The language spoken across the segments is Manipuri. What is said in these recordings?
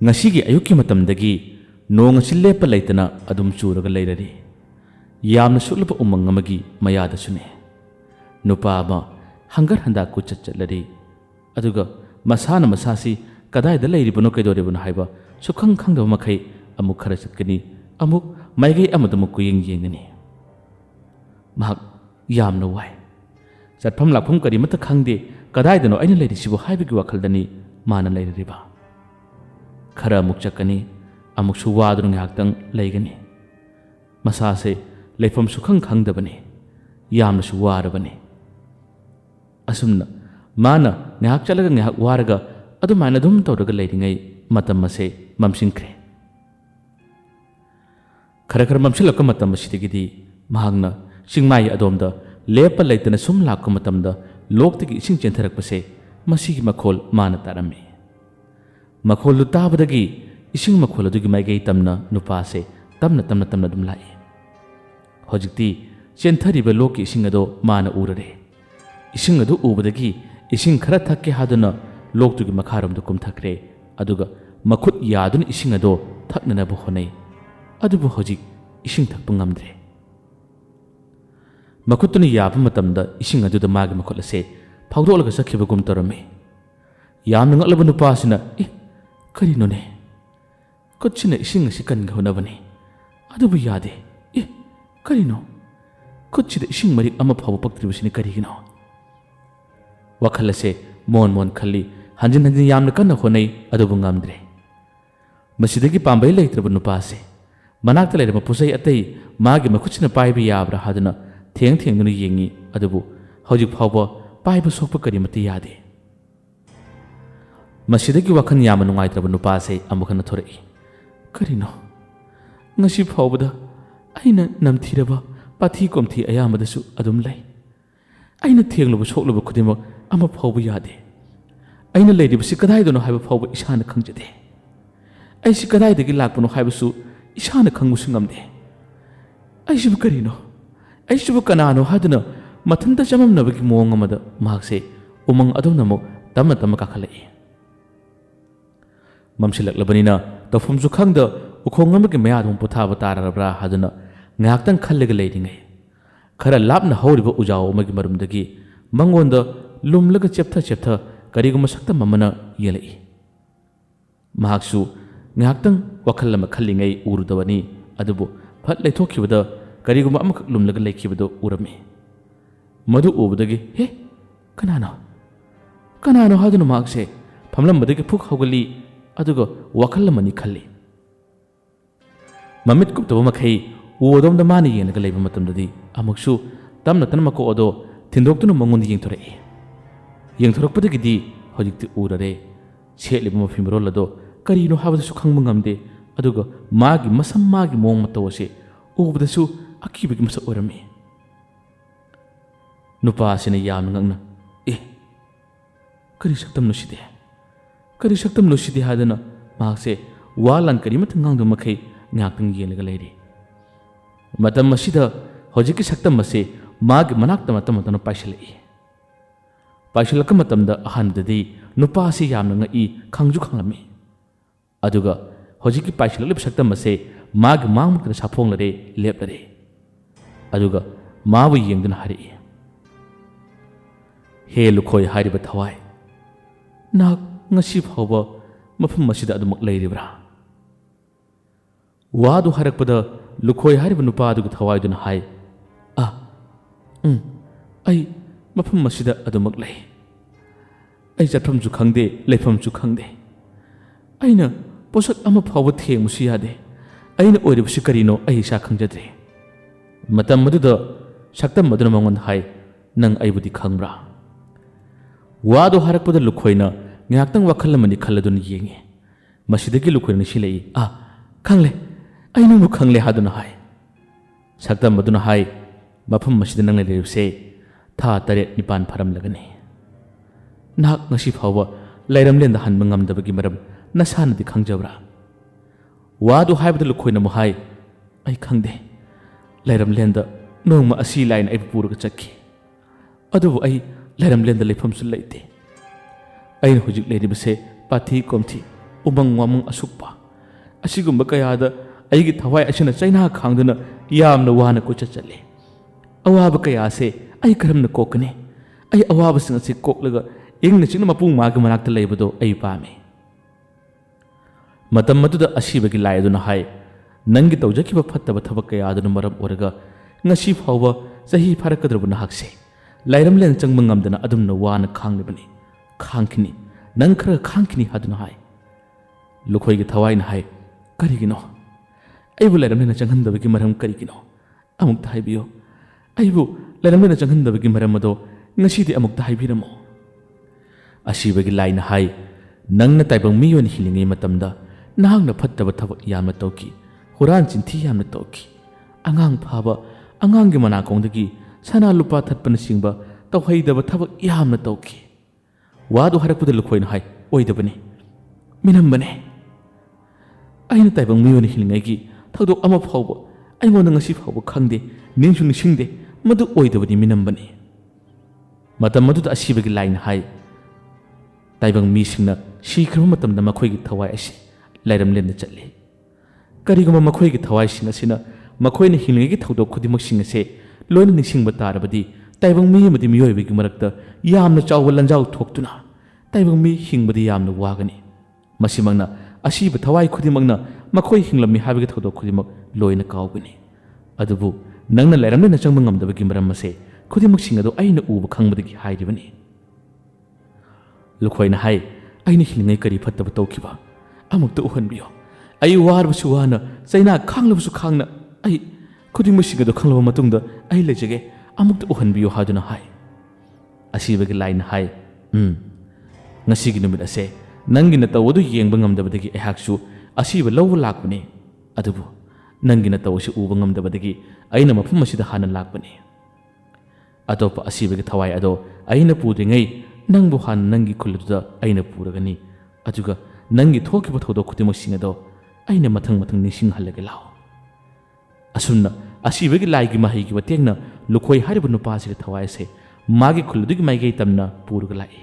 ngasi ayuki matamdagi nong asi lepa laitana adum churaga lairari yamna sulba umang amagi mayada sune nupa ama hangar handa ku chatlari aduga masana masasi kadai da lairibano kaidoribano haiba sukhang khangdaba makai amuk khara chatkani amuk maigai amadamuk ku yengani mahak yamna wai chatpham lakpham kari mata khangde kadai dano aina lairisibu haibigi wakhaldani mana lairariba khara amuk chakani amuk su wadrung haktang laigani masase leifam sukhang khangdabani yamna su warabani asumna mana ngahak chalaga ngahak waraga adu mana dum tawraga lairingai matam mase mamsingkhre khara khara mamsilakka matam masidagidi mahagna singmai adomda lepa laitana sum lakka matamda loktagi ising chentharakpase masigi makhol mana tarami makhol tabadagi ising makhol adugi maigai tamna nupase tamna dum lai hojikti chenthariba lokki ising ado mana urare ising adu ubadagi ising khara thakke haduna loktugi makharamdu kumthakre aduga makhut yadun ising ado thaknana bu honai adubu hojik ising thakpa ngamdre makutuni yaba matamda ising aduda magi makhol ase phawdolaga sakhibagum tarame yamna ngalaba nupasina karino ne kutchina ising asi kan ghonabani adubu yade karino kutchida ising marik ama phawa paktribasini karigino wakhalase mon khalli hanjin yamna kanna honai adubu ngamdre masidagi pambai leitraba nupase manakta leirama pusai atai magi makuchina paiba yabra haduna theng dunu yengi adubu hojik phawba paiba sokpa karimati yade masidagi wakhan yama nungaitraba nupase amukhana thorai karino ngasi phawbada aina namthiraba pathi komthi ayamadasu adum lai aina thengluba sokluba khudima ama phawba yade aina leiribasi kadai dono haiba phawba isana khangjade aisi kadai dagi lakpano haibasu isana khangmusu ngamde aisibu karino aisibu kanano haduna mathanta chamamnabagi mong amada mahakse umang adonamo tamna kakhalai mamsilaklabanina tafumsu khangda ukhong amagi mayadum puthaba tararabra haduna ngaktang khallega leiringai khara lapna horiba ujaw amagi marumdagi mangonda lumlaga cheptha kariguma sakta mamana yelai mahaksu ngaktang wakhalama khallingai urudawani adubu phat leithokibada kariguma amak lumlaga leikibado urami madu ubadagi kanano haduna mahakse phamlambadagi phuk hawgali aduga wakhallamani khalli mamit kuptaba makhai uodom da mani yenga leiba matamdadi amaksu tamna tanmako odo tindoktuna mangon yengthorakpadagidi hojikti urare cheliba mafimrol ado karino habadasu khangba ngamde aduga magi masam magi mong matawase ubadasu akibagi masa orami nupa asina yamna ngangna kari saktam luside hadana mahakse walan kari matang ngangdu makhai ngaktang yelaga leiri matam masida hojiki saktam mase magi manakta matam paisilaka matamda ahandadi nupa ase yamna ngai khangju khanglami aduga hojiki paisilak saktam mase magi mangmukna saphonglare leplare aduga mabu yengduna hari he lukhoi hariba thawai nak ngasi phawba mafum masida adumak leiribra wadu harakpada lukhoi hariba nupa aduga thawai duna hai ai mafum masida adumak lei ai jatham ju khangde leifam ju khangde aina posak ama phawba thengmusi yade aina oiribsi karino ai sa khangjadre matam maduda saktam maduna mangon hai nang aibudi khangbra wadu harakpada lukhoina ngaktang wakhallamani khalladun yengi masidagi lukhoina silai khangle aina mu khangle haduna hai saktam maduna hai mafum masida nang leiribse tha 8-9 pharam lagani nak ngasi phawba lairamlenda hanba ngamdabagi maram nasanadi khangjabra wadu haibada lukhoina mu hai ai khangde lairamlenda nongma asi laina ai puraga chakki adubu ai lairamlenda leifamsu leite aina hujik leiribase pathi komthi उमंग वामंग असुकपा असिगुम्बा कयादा अइगी थवाई असिना चैना खांगदुना यामना वाना कोचत चले अवाबा कयासे अइ करमना कोकने अइ अवाबसिंग असि कोकलगा इंगना चिंगना मपुंग मागी मनाक्ता लैबदो अइ पामे मतम मदुदा असिबगी लायदुना हाय नंगी तौजखिबा फत्तबा थबक कयादुना मरम ओरगा ngasi फावबा चही फारकद्रबु नहाकसे लाइरमलेन चंगबा ngamdana adumna wana khanglibani khangkhini nang khara khangkhini haduna hai lukhoi gi thawai na hai karigino aibu lairmlena changhandabagi maram karigino amuk thai biyo aibu lairmlena changhandabagi maram ado ngasi di amuk thai biramo asibagi laina hai nangna taibang miyon hilingai matamda nahangna phattaba thabak yamna tawki huran chinthi yamna tawki angang phaba angang gi mana kongdagi sana lupa thatpana singba tawhaidaba thabak yamna tawki wadu harakpuda lukhoina hai oidabani minambane aina taibang miyon hilingai gi thadok ama phawba aingonda ngasi phawba khangde ningshu ningsingde madu oidabani minambane matam maduda asibagi laina hai taibang mi singna shikhra matamda makhoigi thawai asi lairamlen chatle kariguma makhoigi thawai sing asina makhoina hilngegi thodok khudimak sing ase loina ningsingba tarabadi taibang mi amadi miyoibagi marakta yamna chawwa lanjaw thoktuna taibang mi hingbadi yamna wagani masimangna asiba thawai khudimakna makhoi hinglami habagi thodok khudimak loina kawgani adubu nangna lairamlen changba ngamdabagi maram ase khudimak sing ado aina uba khangbadagi hairibani lukhoina hai aina hilingai kari phattaba tawkiba amukta uhanbiyo ai warbasu wana chaina khanglabsu khangna ai khudimasiga do khanglaba matungda ai lejege amukta uhanbiyo haduna hai asibagi line hai ngasigi numit ase nangi na tawdu yengba ngamdabadagi ehaksu asiba law lakbane adubu nangi na tawsi uba ngamdabadagi aina mafum asida hana lakbane atopa asibagi thawai ado aina pudingai nangbu han nangi khuluda aina puragani ajuga nangi thokiba thodo khudimo singado aina mathang mathang nising halaga lao asunna asibagi laigi mahigi watengna lukhoi haribu nupa sire thawai se magi khuludugi maigei tamna purga lai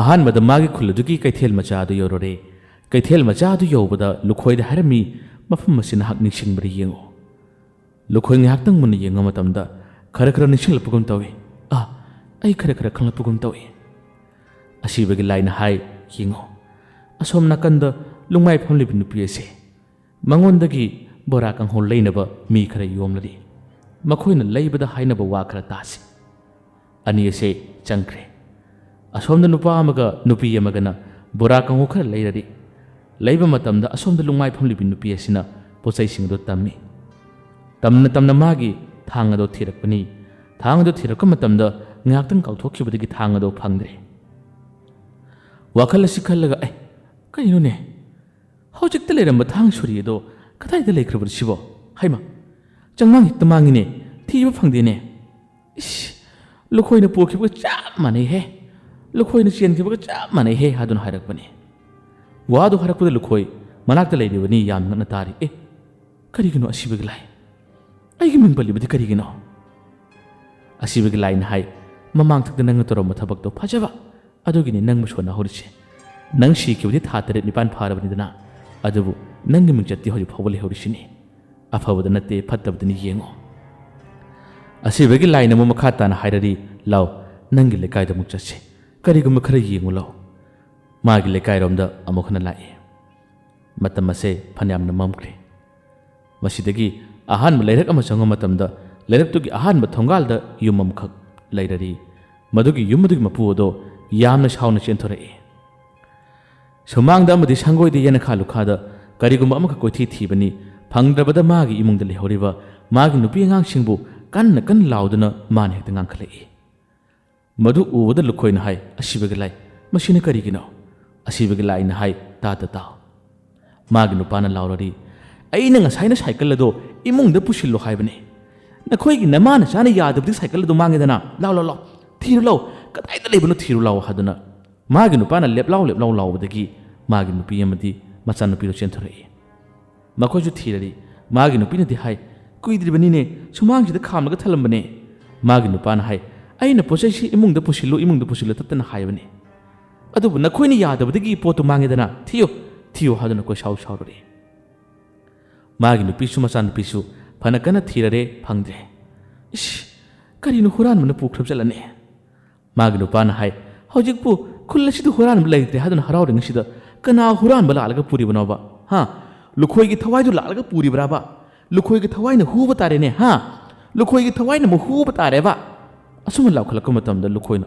ahan mada magi khuludugi kaithel macha adu yorore kaithel macha adu yobada lukhoi da harami mafum masina hak nising bari yengo lukhoi ngi haktang mun yenga matamda khara khara nising lapugum tawi ai khara khara khanglapugum tawi asibagi laina hai yengo asom nakanda lungmai phamli bin nupi ase mangondagi bora kang hol leinaba mi khara yomladi makhoina leibada hainaba wa khara tasi ani ase changkre asomda nupa amaga nupi amagana bora kang ho khara leiradi leiba matamda asomda lungmai phamli bin nupi asina posai singdo tammi tamna magi thangado thirakpani thangado thirakka matamda ngaktang kauthokibadagi thangado phangdre wakhala sikhallaga ai kaino ne hojikta leramba thang suri do kathai da lekhrabar sibo haima changmang hikta mangine thiba phangde ne ish lokhoina pokhiba chap mane he lokhoina chen khiba chap mane he hadun harakpani wadu harakpada lokhoi manakta leiribani yam na tari karigino asibagi lai aigi mingpali badi karigino asibagi lai na hai mamang thakda nang toroma thabak to phajaba adugini nang musona horise nang shi kibudi thatare nipan pharabani dana adubu nang ming chatti hoji phawale horisini afawada natte phattabdani yengo asibagi line mo makhata na hairari law nangi lekai da mukchache karigum khara yengo law magi lekai romda amokhana lai matam ase phanyam na mamkre masidagi ahan leirak ama changa matamda leirak tugi ahan ma thongal da yumam khak lairari madugi yumudugi mapu do yamna shauna chenthore sumangda amadi sangoi de yana khalu khada karigum amaka koithi thibani phangdrabada magi imungda lehoriba magi nupi ngang singbu kan lauduna man hekta ngang khalei madu uwada lukhoina hai asibagi lai masina karigino asibagi lai na hai ta magi nupana laurari aina ngasaina cycle do imungda pusillo haibane nakhoigi namana chana yadabdi cycle do mangedana law thiru law kadai da lebunu thiru law haduna magi nupana lep law lawbadagi magi nupi amadi macha nupi ro chenthore makhoju thirari magi nupi na di hai kuidribani ne sumang jida khamlaga thalambane magi nupana hai aina posai si imungda pusillo tatna haibane ꯑꯗꯨꯕꯨ ꯅꯈꯣꯏꯅ ꯌꯥꯗꯕꯗꯒꯤ ꯄꯣꯠꯇꯨ ꯃꯥꯡꯉꯦꯗꯅ ꯊꯤꯌꯨ ꯍꯥꯏꯗꯨꯅ ꯀꯣꯏꯁꯥꯎ ꯁꯥꯎꯔꯨꯔꯦ ꯃꯥꯒꯤ ꯅꯨꯄꯤꯁꯨ ꯃꯆꯥꯅꯨꯄꯤꯁꯨ ꯐꯅ ꯀꯟꯅ ꯊꯤꯔꯔꯦ ꯐꯪꯗ꯭ꯔꯦ ꯏꯁ ꯀꯔꯤꯅꯣ ꯍꯨꯔꯥꯟꯕꯅ ꯄꯨꯈ꯭ꯔꯕ ꯆꯠꯂꯅꯤ ꯃꯥꯒꯤ ꯅꯨꯄꯥꯅ ꯍꯥꯏ ꯍꯧꯖꯤꯛꯄꯨ ꯈꯨꯜ ꯑꯁꯤꯗ ꯍꯨꯔꯥꯟꯕ ꯂꯩꯇ꯭ꯔꯦ ꯍꯥꯏꯗꯨꯅ ꯍꯔꯥꯎꯔꯤꯉꯩꯁꯤꯗ ꯀꯅꯥ ꯍꯨꯔꯥꯟꯕ ꯂꯥꯛꯂꯒ ꯄꯨꯔꯤꯕꯅꯣꯕ ꯂꯨꯈꯣꯏꯒꯤ ꯊꯋꯥꯏꯗꯨ ꯂꯥꯛꯂꯒ ꯄꯨꯔꯤꯕ꯭ꯔꯥꯕ ꯂꯨꯈꯣꯏꯒꯤ ꯊꯋꯥꯏꯅ ꯍꯨꯕ ꯇꯥꯔꯦꯅꯦ ꯂꯨꯈꯣꯏꯒꯤ ꯊꯋꯥꯏꯅ ꯑꯃꯨꯛ ꯍꯨꯕ ꯇꯥꯔꯦꯕ ꯑꯁꯨꯝꯅ ꯂꯥꯎꯈꯠꯂꯛꯄ ꯃꯇꯝꯗ ꯂꯨꯈꯣꯏꯅ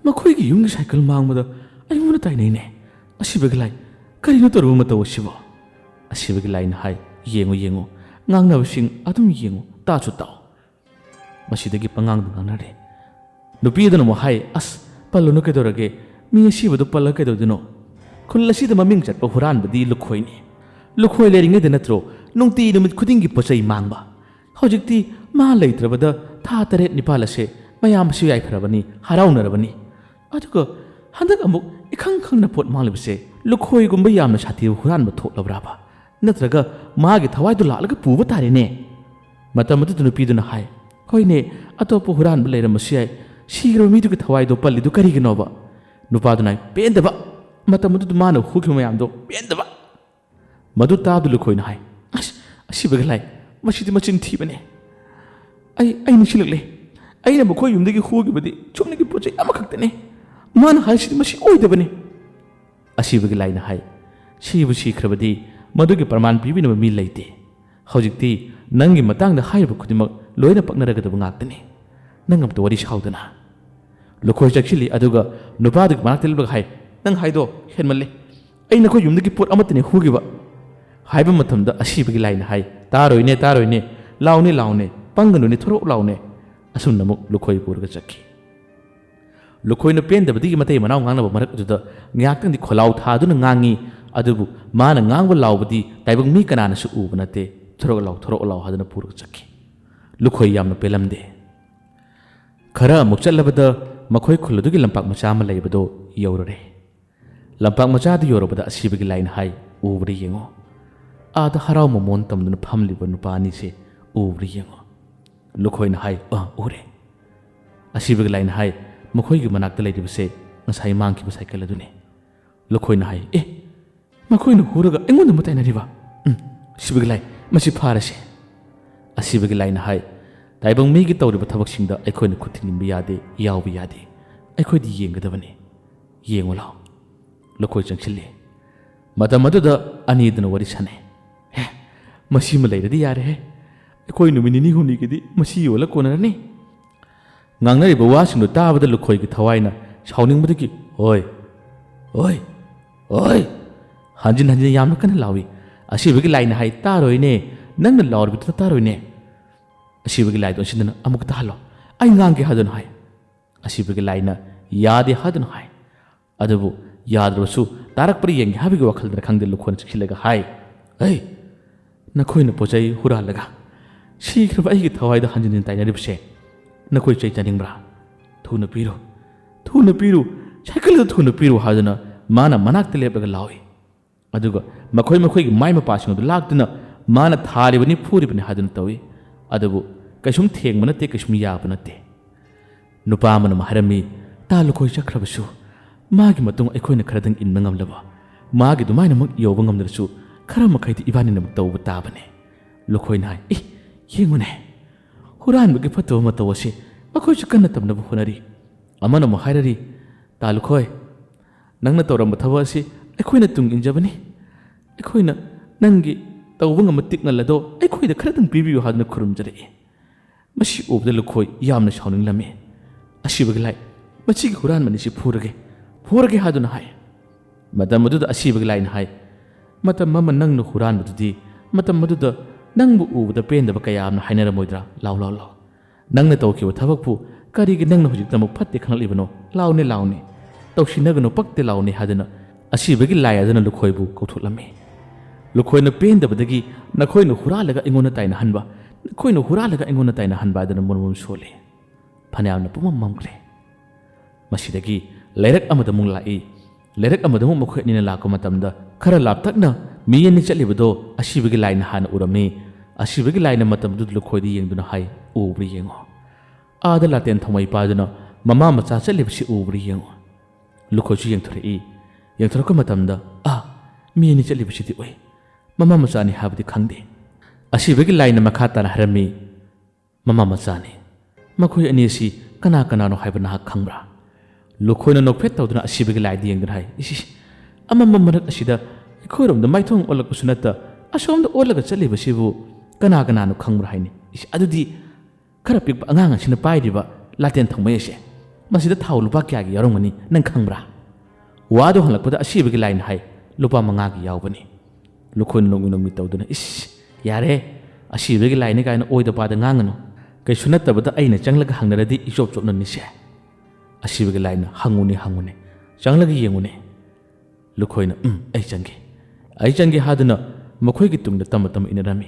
ꯃꯈꯣꯏꯒꯤ ꯌꯨꯝꯒꯤ ꯁꯥꯏꯀꯜ ꯃꯥꯡꯕꯗ ꯑꯩꯉꯣꯟꯗ ꯇꯥꯏꯅꯩꯅꯦ ꯑꯁꯤꯕꯒꯤ ꯂꯥꯏ ꯀꯔꯤꯅꯣ ꯇꯧꯔꯨꯕ ꯃꯇꯧ ꯑꯁꯤꯕꯣ ꯑꯁꯤꯕꯒꯤ ꯂꯥꯏꯅ ꯍꯥꯏ ꯌꯦꯡꯉꯨ ꯉꯥꯡꯅꯕꯁꯤꯡ ꯑꯗꯨꯝ ꯌꯦꯡꯉꯨ ꯇꯥꯁꯨ ꯇꯥꯎ ꯃꯁꯤꯗꯒꯤ ꯄꯉꯥꯡꯗ ꯉꯥꯡꯅꯔꯦ ꯅꯨꯄꯤ ꯑꯗꯨꯅ ꯑꯃꯨꯛ ꯍꯥꯏ ꯑꯁ ꯄꯜꯂꯨꯅꯨ ꯀꯩꯗꯧꯔꯒꯦ ꯃꯤ ꯑꯁꯤꯕꯗꯨ ꯄꯜꯂꯒ ꯀꯩꯗꯧꯗꯣꯏꯅꯣ ꯈꯨꯜ ꯑꯁꯤꯗ ꯃꯃꯤꯡ ꯆꯠꯄ ꯍꯨꯔꯥꯟꯕꯗꯤ ꯂꯨꯈꯣꯏꯅꯤ ꯂꯨꯈꯣꯏ ꯂꯩꯔꯤꯉꯩꯗ ꯅꯠꯇ꯭ꯔꯣ ꯅꯨꯡꯇꯤ ꯅꯨꯃꯤꯠ ꯈꯨꯗꯤꯡꯒꯤ ꯄꯣꯠꯆꯩ ꯃꯥꯡꯕ ꯍꯧꯖꯤꯛꯇꯤ ꯃꯥ ꯂꯩꯇ꯭ꯔꯕꯗ ꯊꯥ 8-9 ꯑꯁꯦ ꯃꯌꯥꯝꯁꯨ ꯌꯥꯏꯐꯔꯕꯅꯤ ꯍꯔꯥꯎꯅꯔꯕꯅꯤ ꯑꯗꯨꯒ ꯍꯟꯗꯛ ꯑꯃꯨꯛ ꯏꯈꯪ ꯈꯪꯅ ꯄꯣꯠ ꯃꯥꯡꯂꯤꯕꯁꯦ ꯂꯨꯈꯣꯏꯒꯨꯝꯕ ꯌꯥꯝꯅ ꯁꯥꯊꯤꯕ ꯍꯨꯔꯥꯟꯕ ꯊꯣꯛꯂꯕ꯭ꯔꯥꯕ ꯅꯠꯇ꯭ꯔꯒ ꯃꯥꯒꯤ ꯊꯋꯥꯏꯗꯨ ꯂꯥꯛꯂꯒ ꯄꯨꯕ ꯇꯥꯔꯦꯅꯦ ꯃꯇꯝ ꯑꯗꯨꯗ ꯅꯨꯄꯤꯗꯨꯅ ꯍꯥꯏ ꯍꯣꯏꯅꯦ ꯑꯇꯣꯞꯄ ꯍꯨꯔꯥꯟꯕ ꯂꯩꯔꯝꯕꯁꯨ ꯌꯥꯏ ꯁꯤꯈ꯭ꯔꯕ ꯃꯤꯗꯨꯒꯤ ꯊꯋꯥꯏꯗꯣ ꯄꯜꯂꯤꯗꯨ ꯀꯔꯤꯒꯤꯅꯣꯕ ꯅꯨꯄꯥꯗꯨꯅ ꯄꯦꯟꯗꯕ ꯃꯇꯝ ꯑꯗꯨꯗ ꯃꯥꯅ ꯍꯨꯈꯤꯕ ꯃꯌꯥꯝꯗꯣ ꯄꯦꯟꯗꯕ ꯃꯗꯨ ꯇꯥꯕꯗ ꯂꯨꯈꯣꯏꯅ ꯍꯥꯏ ꯑꯁ ꯑꯁꯤꯕꯒꯤ ꯂꯥꯏ ꯃꯁꯤꯗꯤ ꯃꯆꯤꯟ ꯊꯤꯕꯅꯦ ꯑꯩ ꯅꯤꯡꯁꯤꯡꯂꯛꯂꯦ ꯑꯩꯅ ꯃꯈꯣꯏ ꯌꯨꯝꯗꯒꯤ ꯍꯨꯈꯤꯕꯗꯤ ꯆꯨꯝꯅꯒꯤ ꯄꯣꯠ ꯆꯩ ꯑꯃꯈꯛꯇꯅꯦ ꯃꯥꯅ ꯍꯥꯏꯁꯤꯗꯤ ꯃꯁꯤ ꯑꯣꯏꯗꯕꯅꯤ ꯑꯁꯤꯕꯒꯤ ꯂꯥꯏꯅ ꯍꯥꯏ ꯁꯤꯕꯨ ꯁꯤꯈ꯭ꯔꯕꯗꯤ ꯃꯗꯨꯒꯤ ꯄ꯭ꯔꯃꯥꯟ ꯄꯤꯕꯤꯅꯕ ꯃꯤ ꯂꯩꯇꯦ ꯍꯧꯖꯤꯛꯇꯤ ꯅꯪꯒꯤ ꯃꯇꯥꯡꯗ ꯍꯥꯏꯔꯤꯕ ꯈꯨꯗꯤꯡꯃꯛ ꯂꯣꯏꯅ ꯄꯛꯅꯔꯒꯗꯕ ꯉꯥꯛꯇꯅꯤ ꯅꯪ ꯑꯝꯇ ꯋꯥꯔꯤ ꯁꯥꯎꯗꯅ ꯂꯨꯈꯣꯏ ꯆꯪꯁꯤꯜꯂꯤ ꯑꯗꯨꯒ ꯅꯨꯄꯥꯗꯨꯒꯤ ꯃꯅꯥꯛꯇ ꯂꯦꯞꯂꯒ ꯍꯥꯏ ꯅꯪ ꯍꯥꯏꯗꯣ ꯍꯦꯟꯃꯜꯂꯦ ꯑꯩ ꯅꯈꯣꯏ ꯌꯨꯝꯗꯒꯤ ꯄꯣꯠ ꯑꯃꯠꯇꯅꯦ ꯍꯨꯈꯤꯕ ꯍꯥꯏꯕ ꯃꯇꯝꯗ ꯑꯁꯤꯕꯒꯤ ꯂꯥꯏꯅ ꯍꯥꯏ ꯇꯥꯔꯣꯏꯅꯦ ꯂꯥꯎꯅꯦ ꯄꯪꯒꯅꯨꯅꯦ ꯊꯣꯔꯛꯎ ꯂꯥꯎꯅꯦ ꯑꯁꯨꯝꯅ ꯑꯃꯨꯛ ꯂꯨꯈꯣꯏ ꯄꯨꯔꯒ ꯆꯠꯈꯤ ꯂꯨꯈꯣꯏꯅ ꯄꯦꯟꯗꯕꯗꯒꯤ ꯃꯇꯩ ꯃꯅꯥꯎ ꯉꯥꯡꯅꯕ ꯃꯔꯛ ꯑꯗꯨꯗ ꯉꯥꯏꯍꯥꯛꯇꯪꯗꯤ ꯈꯣꯜꯂꯥꯎ ꯊꯥꯗꯨꯅ ꯉꯥꯡꯉꯤ ꯑꯗꯨꯕꯨ ꯃꯥꯅ ꯉꯥꯡꯕ ꯂꯥꯎꯕꯗꯤ ꯇꯥꯏꯕꯪ ꯃꯤ ꯀꯅꯥꯅꯁꯨ ꯎꯕ ꯅꯠꯇꯦ ꯊꯣꯔꯛꯎ ꯂꯥꯎ ꯍꯥꯏꯗꯨꯅ ꯄꯨꯔꯒ ꯆꯠꯈꯤ ꯂꯨꯈꯣꯏ ꯌꯥꯝꯅ ꯄꯦꯜꯂꯝꯗꯦ ꯈꯔ ꯑꯃꯨꯛ ꯆꯠꯂꯕꯗ ꯃꯈꯣꯏ ꯈꯨꯜ ꯑꯗꯨꯒꯤ ꯂꯝꯄꯥꯛ ꯃꯆꯥ ꯑꯃ ꯂꯩꯕꯗꯣ ꯌꯧꯔꯔꯦ ꯂꯝꯄꯥꯛ ꯃꯆꯥꯗꯨ ꯌꯧꯔꯕꯗ ꯑꯁꯤꯕꯒꯤ ꯂꯥꯏꯅ ꯍꯥꯏ ꯎꯕ꯭ꯔꯥ ꯌꯦꯡꯉꯣ ꯑꯥꯗ ꯍꯔꯥꯎ ꯃꯃꯣꯟ ꯇꯝꯗꯨꯅ ꯐꯝꯂꯤꯕ ꯅꯨꯄꯥ ꯑꯅꯤꯁꯦ ꯎꯕ꯭ꯔꯥ ꯌꯦꯡꯉꯣ ꯂꯨꯈꯣꯏꯅ ꯍꯥꯏ ꯎꯔꯦ ꯑꯁꯤꯕꯒꯤ ꯂꯥꯏꯅ ꯍꯥꯏ ꯃꯈꯣꯏꯒꯤ ꯃꯅꯥꯛꯇ ꯂꯩꯔꯤꯕꯁꯦ ꯉꯁꯥꯏ ꯃꯥꯡꯈꯤꯕ ꯁꯥꯏꯀꯜ ꯑꯗꯨꯅꯤ ꯂꯨꯈꯣꯏꯅ ꯍꯥꯏ ꯃꯈꯣꯏꯅ ꯍꯨꯔꯒ ꯑꯩꯉꯣꯟꯗ ꯑꯃꯨꯛ ꯇꯥꯏꯅꯔꯤꯕ ꯑꯁꯤꯕꯒꯤ ꯂꯥꯏ ꯃꯁꯤ ꯐꯥꯔꯁꯦ ꯑꯁꯤꯕꯒꯤ ꯂꯥꯏꯅ ꯍꯥꯏ ꯇꯥꯏꯕꯪ ꯃꯤꯒꯤ ꯇꯧꯔꯤꯕ ꯊꯕꯛꯁꯤꯡꯗ ꯑꯩꯈꯣꯏꯅ ꯈꯨꯠ ꯊꯤꯡꯖꯤꯟꯕ ꯌꯥꯗꯦ ꯌꯥꯎꯕ ꯌꯥꯗꯦ ꯑꯩꯈꯣꯏꯗꯤ ꯌꯦꯡꯒꯗꯕꯅꯤ ꯌꯦꯡꯉꯨ ꯂꯥꯎ ꯂꯨꯈꯣꯏ ꯆꯪꯁꯤꯜꯂꯤ ꯃꯇꯝ ꯑꯗꯨꯗ ꯑꯅꯤꯗꯨꯅ ꯋꯥꯔꯤ ꯁꯥꯟꯅꯩ ꯃꯁꯤꯃ ꯂꯩꯔꯗꯤ ꯌꯥꯔꯦꯍꯦ ꯑꯩꯈꯣꯏ ꯅꯨꯃꯤꯠ 9-8 ꯃꯁꯤ ꯌꯣꯜꯂ ꯀꯣꯟꯅꯔꯅꯤ ꯉꯥꯡꯅꯔꯤꯕ ꯋꯥꯁꯤꯡꯗꯨ ꯇꯥꯕꯗ ꯂꯨꯈꯣꯏꯒꯤ ꯊꯋꯥꯏꯅ ꯁꯥꯎꯅꯤꯡꯕꯗꯒꯤ ꯍꯣꯏ ꯍꯟꯖꯤꯟ ꯌꯥꯝꯅ ꯀꯟꯅ ꯂꯥꯎꯏ ꯑꯁꯤꯕꯒꯤ ꯂꯥꯏꯅ ꯍꯥꯏ ꯇꯥꯔꯣꯏꯅꯦ ꯅꯪꯅ ꯂꯥꯎꯔꯤꯕꯗꯨꯗ ꯇꯥꯔꯣꯏꯅꯦ ꯑꯁꯤꯕꯒꯤ ꯂꯥꯏꯗꯣ ꯑꯁꯤꯗꯅ ꯑꯃꯨꯛ ꯇꯥꯍꯜꯂꯣ ꯑꯩ ꯉꯥꯡꯒꯦ ꯍꯥꯏꯗꯨꯅ ꯍꯥꯏ ꯑꯁꯤꯕꯒꯤ ꯂꯥꯏꯅ ꯌꯥꯗꯦ ꯍꯥꯏꯗꯨꯅ ꯍꯥꯏ ꯑꯗꯨꯕꯨ ꯌꯥꯗ꯭ꯔꯕꯁꯨ ꯇꯥꯔꯛꯄ꯭ꯔꯥ ꯌꯦꯡꯒꯦ ꯍꯥꯏꯕꯒꯤ ꯋꯥꯈꯜꯗꯅ ꯈꯪꯗꯦ ꯂꯨꯈꯣꯏꯅ ꯆꯪꯁꯤꯜꯂꯒ ꯍꯥꯏ ꯅꯈꯣꯏꯅ ꯄꯣꯠ ꯆꯩ ꯍꯨꯔꯥꯜꯂꯒ ꯁꯤꯈ꯭ꯔꯕ ꯑꯩꯒꯤ ꯊꯋꯥꯏꯗ ꯍꯟꯖꯤꯟ ꯇꯥꯏꯅꯔꯤꯕꯁꯦ ꯅꯈꯣꯏ ꯆꯩ ꯆꯥꯅꯤꯡꯕ꯭ꯔꯥ ꯊꯨꯅ ꯄꯤꯔꯨ ꯁꯥꯏꯀꯜꯗ ꯊꯨꯅ ꯄꯤꯔꯨ ꯍꯥꯏꯗꯨꯅ ꯃꯥꯅ ꯃꯅꯥꯛꯇ ꯂꯦꯞꯂꯒ ꯂꯥꯎꯏ ꯑꯗꯨꯒ ꯃꯈꯣꯏꯒꯤ ꯃꯥꯏ ꯃꯄꯥꯁꯤꯡ ꯑꯗꯨ ꯂꯥꯛꯇꯨꯅ ꯃꯥꯅ ꯊꯥꯔꯤꯕꯅꯤ ꯐꯨꯔꯤꯕꯅꯤ ꯍꯥꯏꯗꯨꯅ ꯇꯧꯏ ꯑꯗꯨꯕꯨ ꯀꯩꯁꯨꯝ ꯊꯦꯡꯕ ꯅꯠꯇꯦ ꯀꯩꯁꯨꯝ ꯌꯥꯕ ꯅꯠꯇꯦ ꯅꯨꯄꯥ ꯑꯃꯅ ꯍꯥꯏꯔꯝꯃꯤ ꯇꯥ ꯂꯨꯈꯣꯏ ꯆꯠꯈ꯭ꯔꯕꯁꯨ ꯃꯥꯒꯤ ꯃꯇꯨꯡ ꯑꯩꯈꯣꯏꯅ ꯈꯔꯗꯪ ꯏꯟꯕ ꯉꯝꯂꯕ ꯃꯥꯒꯤ ꯑꯗꯨꯃꯥꯏꯅꯃꯛ ꯌꯧꯕ ꯉꯝꯗ꯭ꯔꯁꯨ ꯈꯔ ꯃꯈꯩꯗꯤ ꯏꯕꯥꯅꯤꯅꯃꯛ ꯇꯧꯕ ꯇꯥꯕꯅꯦ ꯂꯨꯈꯣꯏꯅ ꯍꯥꯏ ꯌꯦꯡꯉꯨꯅꯦ ꯍꯨꯔꯥꯟꯕꯒꯤ ꯐꯠꯇꯕ ꯃꯇꯧ ꯑꯁꯤ ꯃꯈꯣꯏꯁꯨ ꯀꯟꯅ ꯇꯝꯅꯕ ꯍꯣꯠꯅꯔꯤ ꯑꯃꯅ ꯑꯃꯨꯛ ꯍꯥꯏꯔꯔꯤ ꯇꯥ ꯂꯨꯈꯣꯏ ꯅꯪꯅ ꯇꯧꯔꯝꯕ ꯊꯕꯛ ꯑꯁꯤ ꯑꯩꯈꯣꯏꯅ ꯇꯨꯡ ꯏꯟꯖꯕꯅꯤ ꯑꯩꯈꯣꯏꯅ ꯅꯪꯒꯤ ꯇꯧꯕ ꯉꯝꯕ ꯇꯤꯛꯅꯜ ꯑꯗꯣ ꯑꯩꯈꯣꯏꯗ ꯈꯔꯇꯪ ꯄꯤꯕꯤꯌꯨ ꯍꯥꯏꯗꯨꯅ ꯈꯨꯔꯨꯝꯖꯔꯛꯏ ꯃꯁꯤ ꯎꯕꯗ ꯂꯨꯈꯣꯏ ꯌꯥꯝꯅ ꯁꯥꯎꯅꯤꯡꯂꯝꯃꯤ ꯑꯁꯤꯕꯒꯤ ꯂꯥꯏ ꯃꯁꯤꯒꯤ ꯍꯨꯔꯥꯟꯕꯅꯤꯁꯤ ꯐꯨꯔꯒꯦ ꯍꯥꯏꯗꯨꯅ ꯍꯥꯏ ꯃꯇꯝ ꯑꯗꯨꯗ ꯑꯁꯤꯕꯒꯤ ꯂꯥꯏꯅ ꯍꯥꯏ ꯃꯇꯝ ꯑꯃ ꯅꯪꯅ ꯍꯨꯔꯥꯟꯕꯗꯨꯗꯤ ꯃꯇꯝ ꯑꯗꯨꯗ ꯅꯪꯕꯨ ꯎꯕꯗ ꯄꯦꯟꯗꯕ ꯀꯌꯥ ꯑꯃꯅ ꯍꯥꯏꯅꯔꯝꯃꯣꯏꯗ꯭ꯔꯥ ꯂꯥꯎ ꯅꯪꯅ ꯇꯧꯈꯤꯕ ꯊꯕꯛꯄꯨ ꯀꯔꯤꯒꯤ ꯅꯪꯅ ꯍꯧꯖꯤꯛꯇ ꯑꯃꯨꯛ ꯐꯠꯇꯦ ꯈꯪꯂꯛꯂꯤꯕꯅꯣ ꯂꯥꯎꯅꯦ ꯇꯧꯁꯤꯟꯅꯒꯅꯨ ꯄꯛꯇꯦ ꯂꯥꯎꯅꯦ ꯍꯥꯏꯗꯨꯅ ꯑꯁꯤꯕꯒꯤ ꯂꯥꯏ ꯑꯗꯨꯅ ꯂꯨꯈꯣꯏꯕꯨ ꯀꯧꯊꯣꯛꯂꯝꯃꯤ ꯂꯨꯈꯣꯏꯅ ꯄꯦꯟꯗꯕꯗꯒꯤ ꯅꯈꯣꯏꯅ ꯍꯨꯔꯥꯜꯂꯒ ꯑꯩꯉꯣꯟꯗ ꯇꯥꯏꯅꯍꯟꯕ ꯑꯗꯨꯅ ꯃꯨꯟ ꯁꯣꯜꯂꯤ ꯐꯅꯌꯥꯝꯅ ꯄꯨꯝꯃꯝ ꯃꯝꯈ꯭ꯔꯦ ꯃꯁꯤꯗꯒꯤ ꯂꯩꯔꯛ ꯑꯃꯗ ꯑꯃꯨꯛ ꯂꯥꯛꯏ ꯂꯩꯔꯛ ꯑꯃꯗ ꯑꯃꯨꯛ ꯃꯈꯣꯏ ꯑꯅꯤꯅ ꯂꯥꯛꯄ ꯃꯇꯝꯗ ꯈꯔ ꯂꯥꯞꯇꯛꯅ ꯃꯤ ꯑꯅꯤ ꯆꯠꯂꯤꯕꯗꯣ ꯑꯁꯤꯕꯒꯤ ꯂꯥꯏꯅ ꯍꯥꯟꯅ ꯎꯔꯝꯃꯤ ꯑꯁꯤꯕꯒꯤ ꯂꯥꯏꯅ ꯃꯇꯝꯗꯨꯗ ꯂꯨꯈꯣꯏꯗ ꯌꯦꯡꯗꯨꯅ ꯍꯥꯏ ꯎꯕ꯭ꯔꯥ ꯌꯦꯡꯉꯣ ꯑꯥꯗ ꯂꯥꯇꯦꯟ ꯊꯧꯃꯩ ꯄꯥꯏꯗꯨꯅ ꯃꯃꯥ ꯃꯆꯥ ꯆꯠꯂꯤꯕꯁꯤ ꯎꯕ꯭ꯔꯥ ꯌꯦꯡꯉꯣ ꯂꯨꯈꯣꯏꯁꯨ ꯌꯦꯡꯊꯣꯔꯛꯏ ꯌꯦꯡꯊꯣꯔꯛꯄ ꯃꯇꯝꯗ ꯃꯤ ꯑꯅꯤ ꯆꯠꯂꯤꯕꯁꯤꯗꯤ ꯑꯣꯏ ꯃꯃꯥ ꯃꯆꯥꯅꯤ ꯍꯥꯏꯕꯗꯤ ꯈꯪꯗꯦ ꯑꯁꯤꯕꯒꯤ ꯂꯥꯏꯅ ꯃꯈꯥ ꯇꯥꯅ ꯍꯥꯏꯔꯝꯃꯤ ꯃꯃꯥ ꯃꯆꯥꯅꯤ ꯃꯈꯣꯏ ꯑꯅꯤ ꯑꯁꯤ ꯀꯅꯥ ꯀꯅꯥꯅꯣ ꯍꯥꯏꯕ ꯅꯍꯥꯛ ꯈꯪꯕ꯭ꯔꯥ ꯂꯨꯈꯣꯏꯅ ꯅꯣꯛꯐꯦꯠ ꯇꯧꯗꯨꯅ ꯑꯁꯤꯕꯒꯤ ꯂꯥꯏꯗ ꯌꯦꯡꯗꯨꯅ ꯍꯥꯏ ꯏꯁꯤ ꯑꯃꯝꯕ ꯃꯔꯛ ꯑꯁꯤꯗ ꯑꯩꯈꯣꯏꯔꯣꯝꯗ ꯃꯥꯏꯊꯣꯡ ꯑꯣꯜꯂꯛꯄꯁꯨ ꯅꯠꯇ ꯑꯁꯣꯝꯗ ꯑꯣꯜꯂꯒ ꯆꯠꯂꯤꯕꯁꯤꯕꯨ ꯀꯅꯥ ꯀꯅꯥꯅꯣ ꯈꯪꯕ꯭ꯔꯥ ꯍꯥꯏꯅꯤ ꯑꯗꯨꯗꯤ ꯈꯔ ꯄꯤꯛꯄ ꯑꯉꯥꯡ ꯑꯁꯤꯅ ꯄꯥꯏꯔꯤꯕ ꯂꯥꯇꯦꯟ ꯊꯧꯃꯩ ꯑꯁꯦ ꯃꯁꯤꯗ ꯊꯥꯎ ꯂꯨꯄꯥ ꯀꯌꯥꯒꯤ ꯌꯥꯎꯔꯝꯒꯅꯤ ꯅꯪ ꯈꯪꯕ꯭ꯔꯥ ꯋꯥꯗꯣ ꯍꯜꯂꯛꯄꯗ ꯑꯁꯤꯕꯒꯤ ꯂꯥꯏꯅ ꯍꯥꯏ ꯂꯨꯄꯥ 5ꯒꯤ ꯌꯥꯎꯕꯅꯤ ꯂꯨꯈꯣꯏꯅ ꯅꯣꯡꯃꯤ ꯇꯧꯗꯨꯅ ꯌꯥꯔꯦ ꯑꯁꯤꯕꯒꯤ ꯂꯥꯏꯅꯤ ꯀꯥꯏꯅ ꯑꯣꯏꯗ ꯄꯥꯗ ꯉꯥꯡꯒꯅꯨ ꯀꯩꯁꯨ ꯅꯠꯇꯕꯗ ꯑꯩꯅ ꯆꯪꯂꯒ ꯍꯪꯅꯔꯗꯤ ꯏꯆꯣꯞ ꯆꯣꯞꯅꯅꯤꯁꯦ ꯑꯁꯤꯕꯒꯤ ꯂꯥꯏꯅ ꯍꯪꯉꯨꯅꯦ ꯆꯪꯂꯒ ꯌꯦꯡꯉꯨꯅꯦ ꯂꯨꯈꯣꯏꯅ ꯑꯩ ꯆꯪꯒꯦ ꯍꯥꯗꯨꯅ ꯃꯈꯣꯏꯒꯤ ꯇꯨꯡꯗ ꯇꯝ ꯏꯟꯅꯔꯝꯃꯤ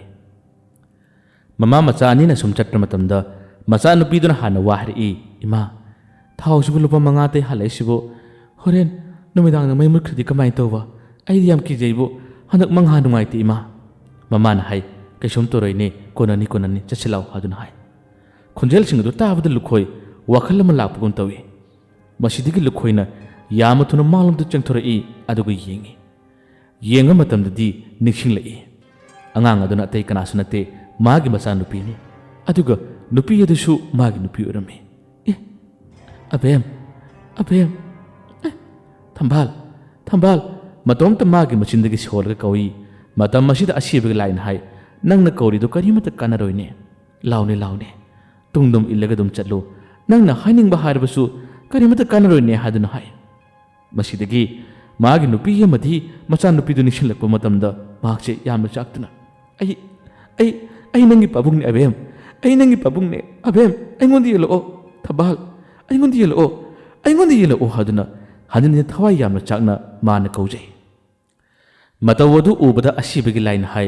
ꯃꯃꯥ ꯃꯆꯥ ꯑꯅꯤꯅ ꯁꯨꯝ ꯆꯠꯄ ꯃꯇꯝꯗ ꯃꯆꯥꯅꯨꯄꯤꯗꯨꯅ ꯍꯥꯟꯅ ꯋꯥ ꯍꯥꯏꯔꯛꯏ ꯏꯃꯥ ꯊꯥꯎꯁꯤꯕꯨ ꯂꯨꯄꯥ 5 ꯍꯜꯂꯛꯏꯁꯤꯕꯨ ꯍꯣꯔꯦꯟ ꯅꯨꯃꯤꯗꯥꯡꯗ ꯃꯩ ꯃꯨꯠꯈ꯭ꯔꯗꯤ ꯀꯃꯥꯏꯅ ꯇꯧꯕ ꯑꯩꯗꯤ ꯌꯥꯝ ꯀꯤꯖꯩꯕꯨ ꯍꯟꯗꯛ ꯃꯪꯍꯥ ꯅꯨꯡꯉꯥꯏꯇꯦ ꯏꯃꯥ ꯃꯃꯥꯅ ꯍꯥꯏ ꯀꯩꯁꯨꯝ ꯇꯧꯔꯣꯏꯅꯦ ꯀꯣꯟꯅꯅꯤ ꯆꯠꯁꯤꯜꯂꯥꯎ ꯍꯥꯏꯗꯨꯅ ꯍꯥꯏ ꯈꯣꯟꯖꯦꯜꯁꯤꯡ ꯑꯗꯨ ꯇꯥꯕꯗ ꯂꯨꯈꯣꯏ ꯋꯥꯈꯜ ꯑꯃ ꯂꯥꯛꯄꯒꯨꯝ ꯇꯧꯏ ꯃꯁꯤꯗꯒꯤ ꯂꯨꯈꯣꯏꯅ ꯌꯥꯝꯅ ꯊꯨꯅ ꯃꯥꯡꯂꯣꯝꯗ ꯆꯪꯊꯣꯔꯛꯏ ꯑꯗꯨꯒ ꯌꯦꯡꯉ ꯃꯇꯝꯗꯗꯤ ꯅꯤꯡꯁꯤꯡꯂꯛꯏ ꯑꯉꯥꯡ ꯑꯗꯨꯅ ꯑꯇꯩ ꯀꯅꯥꯁꯨ ꯅꯠꯇꯦ ꯃꯥꯒꯤ ꯃꯆꯥꯅꯨꯄꯤꯅꯤ ꯑꯗꯨꯒ ꯅꯨꯄꯤ ꯑꯗꯨꯁꯨ ꯃꯥꯒꯤ ꯅꯨꯄꯤ ꯑꯣꯏꯔꯝꯃꯤ ꯑꯕꯦꯝ ꯊꯝꯕꯥꯜ ꯃꯇꯣꯝꯇ ꯃꯥꯒꯤ ꯃꯆꯤꯟꯗꯒꯤ ꯁꯣꯜꯂꯒ ꯀꯧꯏ ꯃꯇꯝ ꯑꯁꯤꯗ ꯑꯁꯤꯕꯒꯤ ꯂꯥꯏꯅ ꯍꯥꯏ ꯅꯪꯅ ꯀꯧꯔꯤꯗꯨ ꯀꯔꯤꯃꯠꯇ ꯀꯥꯟꯅꯔꯣꯏꯅꯦ ꯂꯥꯎꯅꯦ ꯇꯨꯡꯗꯨꯝ ꯏꯜꯂꯒ ꯑꯗꯨꯝ ꯆꯠꯂꯨ ꯅꯪꯅ ꯍꯥꯏꯅꯤꯡꯕ ꯍꯥꯏꯔꯕꯁꯨ ꯀꯔꯤꯃꯠꯇ ꯀꯥꯟꯅꯔꯣꯏꯅꯦ ꯍꯥꯏꯗꯨꯅ ꯍꯥꯏ ꯃꯁꯤꯗꯒꯤ ꯃꯥꯒꯤ ꯅꯨꯄꯤ ꯑꯃꯗꯤ ꯃꯆꯥꯅꯨꯄꯤꯗꯨ ꯅꯤꯡꯁꯤꯡꯂꯛꯄ ꯃꯇꯝꯗ ꯃꯍꯥꯛꯁꯦ ꯌꯥꯝꯅ ꯆꯥꯛꯇꯨꯅ ꯑꯩ ꯅꯪꯒꯤ ꯄꯥꯕꯨꯡꯅꯦ ꯑꯕꯦꯝ ꯑꯩ ꯅꯪꯒꯤ ꯄꯥꯕꯨꯡꯅꯦ ꯑꯕꯦꯝ ꯑꯩꯉꯣꯟꯗ ꯌꯦꯜꯂꯛꯑꯣ ꯊꯝꯕꯥꯜ ꯑꯩꯉꯣꯟꯗ ꯌꯦꯜꯂꯛꯑꯣ ꯍꯥꯏꯗꯨꯅ ꯍꯟꯖꯤꯟ ꯊꯋꯥꯏ ꯌꯥꯝꯅ ꯆꯥꯛꯅ ꯃꯥꯅ ꯀꯧꯖꯩ ꯃꯇꯧ ꯑꯗꯨ ꯎꯕꯗ ꯑꯁꯤꯕꯒꯤ ꯂꯥꯏꯅ ꯍꯥꯏ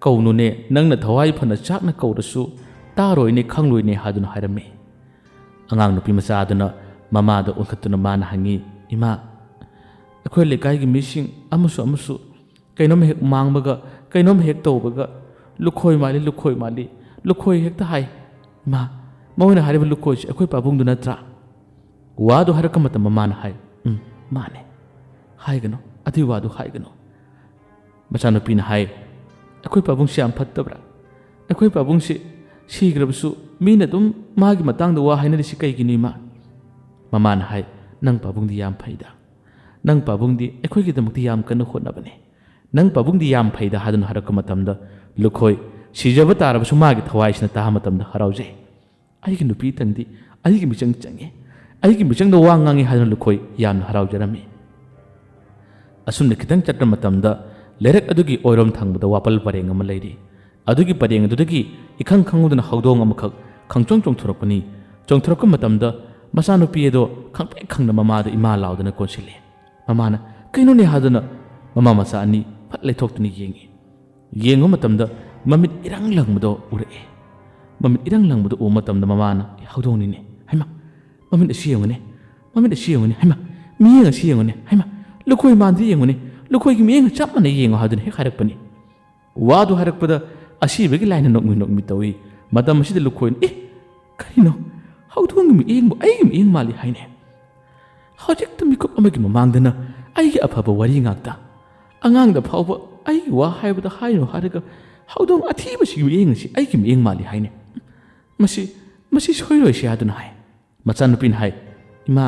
ꯀꯧꯅꯨꯅꯦ ꯅꯪꯅ ꯊꯋꯥꯏ ꯐꯅ ꯆꯥꯛꯅ ꯀꯧꯔꯁꯨ ꯇꯥꯔꯣꯏꯅꯦ ꯈꯪꯂꯣꯏꯅꯦ ꯍꯥꯏꯗꯨꯅ ꯍꯥꯏꯔꯝꯃꯤ ꯑꯉꯥꯡ ꯅꯨꯄꯤ ꯃꯆꯥ ꯑꯗꯨꯅ ꯃꯃꯥꯗ ꯑꯣꯟꯈꯠꯇꯨꯅ ꯃꯥꯅ ꯍꯪꯉꯤ ꯏꯃꯥ ꯑꯩꯈꯣꯏ ꯂꯩꯀꯥꯏꯒꯤ ꯃꯤꯁꯤꯡ ꯑꯃꯁꯨ ꯀꯩꯅꯣꯝ ꯍꯦꯛ ꯃꯥꯡꯕꯒ ꯀꯩꯅꯣꯝ ꯍꯦꯛ ꯇꯧꯕꯒ ꯂꯨꯈꯣꯏ ꯃꯥꯜꯂꯤ ꯂꯨꯈꯣꯏ ꯍꯦꯛꯇ ꯍꯥꯏ ꯏꯃꯥ ꯃꯣꯏꯅ ꯍꯥꯏꯔꯤꯕ ꯂꯨꯈꯣꯏꯁꯦ ꯑꯩꯈꯣꯏ ꯄꯥꯕꯨꯡꯗꯨ ꯅꯠꯇ꯭ꯔꯥ ꯋꯥꯗꯨ ꯍꯥꯏꯔꯛꯄ ꯃꯇꯝꯗ ꯃꯥꯅ ꯍꯥꯏ ꯃꯥꯅꯦ ꯍꯥꯏꯒꯅꯨ ꯑꯗꯨꯏ ꯋꯥꯗꯨ ꯍꯥꯏꯒꯅꯨ ꯃꯆꯥꯅꯨꯄꯤꯅ ꯍꯥꯏ ꯑꯩꯈꯣꯏ ꯄꯥꯕꯨꯡꯁꯤ ꯌꯥꯝ ꯐꯠꯇꯕ꯭ꯔꯥ ꯑꯩꯈꯣꯏ ꯄꯥꯕꯨꯡꯁꯤ ꯁꯤꯈ꯭ꯔꯕꯁꯨ ꯃꯤꯅ ꯑꯗꯨꯝ ꯃꯥꯒꯤ ꯃꯇꯥꯡꯗ ꯋꯥ ꯍꯥꯏꯅꯔꯤꯁꯤ ꯀꯩꯒꯤꯅꯣ ꯏꯃꯥ ꯃꯃꯥꯅ ꯍꯥꯏ ꯅꯪ ꯄꯥꯕꯨꯡꯗꯤ ꯌꯥꯝ ꯐꯩꯗ ꯅꯪ ꯄꯥꯕꯨꯡꯗꯤ ꯑꯩꯈꯣꯏꯒꯤꯗꯃꯛꯇꯤ ꯌꯥꯝ ꯀꯟꯅ ꯍꯣꯠꯅꯕꯅꯦ ꯅꯪ ꯄꯥꯕꯨꯡꯗꯤ ꯌꯥꯝ ꯐꯩꯗ ꯍꯥꯏꯗꯨꯅ ꯍꯥꯏꯔꯛꯄ ꯃꯇꯝꯗ ꯂꯨꯈꯣꯏ ꯁꯤꯖꯕ ꯇꯥꯔꯕꯁꯨ ꯃꯥꯒꯤ ꯊꯋꯥꯏꯁꯤꯅ ꯇꯥꯕ ꯃꯇꯝꯗ ꯍꯔꯥꯎꯖꯩ ꯑꯩꯒꯤ ꯅꯨꯄꯤꯇꯪꯗꯤ ꯑꯩꯒꯤ ꯃꯤꯆꯪ ꯆꯪꯉꯦ ꯑꯩꯒꯤ ꯃꯤꯆꯪꯗ ꯋꯥ ꯉꯥꯡꯉꯤ ꯍꯥꯏꯗꯨꯅ ꯂꯨꯈꯣꯏ ꯌꯥꯝꯅ ꯍꯔꯥꯎꯖꯔꯝꯃꯤ ꯑꯁꯨꯝꯅ ꯈꯤꯇꯪ ꯆꯠꯄ ꯃꯇꯝꯗ ꯂꯩꯔꯛ ꯑꯗꯨꯒꯤ ꯑꯣꯏꯔꯣꯝ ꯊꯪꯕꯗ ꯋꯥꯄꯜ ꯄꯔꯦꯡ ꯑꯃ ꯂꯩꯔꯤ ꯑꯗꯨꯒꯤ ꯄꯔꯦꯡ ꯑꯗꯨꯗꯒꯤ ꯏꯈꯪ ꯈꯪꯍꯧꯗꯅ ꯍꯧꯗꯣꯡ ꯑꯃꯈꯛ ꯈꯪꯆꯣꯡ ꯆꯣꯡꯊꯣꯔꯛꯄꯅꯤ ꯆꯣꯡꯊꯣꯔꯛꯄ ꯃꯇꯝꯗ ꯃꯆꯥꯅꯨꯄꯤ ꯑꯗꯣ ꯈꯪꯄ꯭ꯔꯦꯛ ꯈꯪꯅ ꯃꯃꯥꯗ ꯏꯃꯥ ꯂꯥꯎꯗꯅ ꯀꯣꯟꯁꯤꯜꯂꯤ ꯃꯃꯥꯅ ꯀꯩꯅꯣꯅꯦ ꯍꯥꯏꯗꯨꯅ ꯃꯃꯥ ꯃꯆꯥ ꯑꯅꯤ ꯐꯠ ꯂꯩꯊꯣꯛꯇꯨꯅ ꯌꯦꯡꯕ ꯃꯇꯝꯗ ꯃꯃꯤꯠ ꯏꯔꯪ ꯂꯪꯕꯗꯣ ꯎꯔꯛꯑꯦ ꯃꯃꯤꯠ ꯏꯔꯪ ꯂꯪꯕꯗꯣ ꯎꯕ ꯃꯇꯝꯗ ꯃꯃꯥꯅ ꯍꯧꯗꯣꯡꯅꯤꯅꯦ ꯍꯩꯃꯥ ꯃꯃꯤꯠ ꯑꯁꯤ ꯌꯦꯡꯉꯨꯅꯦ ꯍꯩꯃꯥ ꯃꯤꯠꯌꯦꯡ ꯑꯁꯤ ꯌꯦꯡꯉꯨꯅꯦ ꯍꯩꯃꯥ ꯂꯨꯈꯣꯏ ꯃꯥꯟꯗ꯭ꯔꯤ ꯌꯦꯡꯉꯨꯅꯦ ꯂꯨꯈꯣꯏꯒꯤ ꯃꯤꯠꯌꯦꯡ ꯆꯞ ꯃꯥꯟꯅ ꯌꯦꯡꯉꯣ ꯍꯥꯏꯗꯨꯅ ꯍꯦꯛ ꯍꯥꯏꯔꯛꯄꯅꯤ ꯋꯥꯗꯨ ꯍꯥꯏꯔꯛꯄꯗ ꯑꯁꯤꯕꯒꯤ ꯂꯥꯏꯅ ꯅꯣꯛꯃꯤ ꯇꯧꯏ ꯃꯇꯝ ꯑꯁꯤꯗ ꯂꯨꯈꯣꯏꯅ ꯀꯔꯤꯅꯣ ꯍꯧꯗꯣꯡꯒꯤ ꯃꯤꯠꯌꯦꯡꯕꯨ ꯑꯩꯒꯤ ꯃꯤꯠꯌꯦꯡ ꯃꯥꯜꯂꯤ ꯍꯥꯏꯅꯦ ꯍꯧꯖꯤꯛꯇ ꯃꯤꯀꯨꯞ ꯑꯃꯒꯤ ꯃꯃꯥꯡꯗꯅ ꯑꯩꯒꯤ ꯑꯐꯕ ꯋꯥꯔꯤ ꯉꯥꯛꯇ ꯑꯉꯥꯡꯗ ꯐꯥꯎꯕ ꯑꯩꯒꯤ ꯋꯥ ꯍꯥꯏꯕꯗ ꯍꯥꯏꯅꯣ ꯍꯥꯏꯔꯒ ꯍꯧꯗꯣꯡ ꯑꯊꯤꯕꯁꯤꯒꯤ ꯃꯤꯠꯌꯦꯡ ꯑꯁꯤ ꯑꯩꯒꯤ ꯃꯤꯠꯌꯦꯡ ꯃꯥꯜꯂꯤ ꯍꯥꯏꯅꯦ ꯃꯁꯤ ꯁꯣꯏꯔꯣꯏꯁꯤ ꯍꯥꯏꯗꯨꯅ ꯍꯥꯏ ꯃꯆꯥꯅꯨꯄꯤꯅ ꯍꯥꯏ ꯏꯃꯥ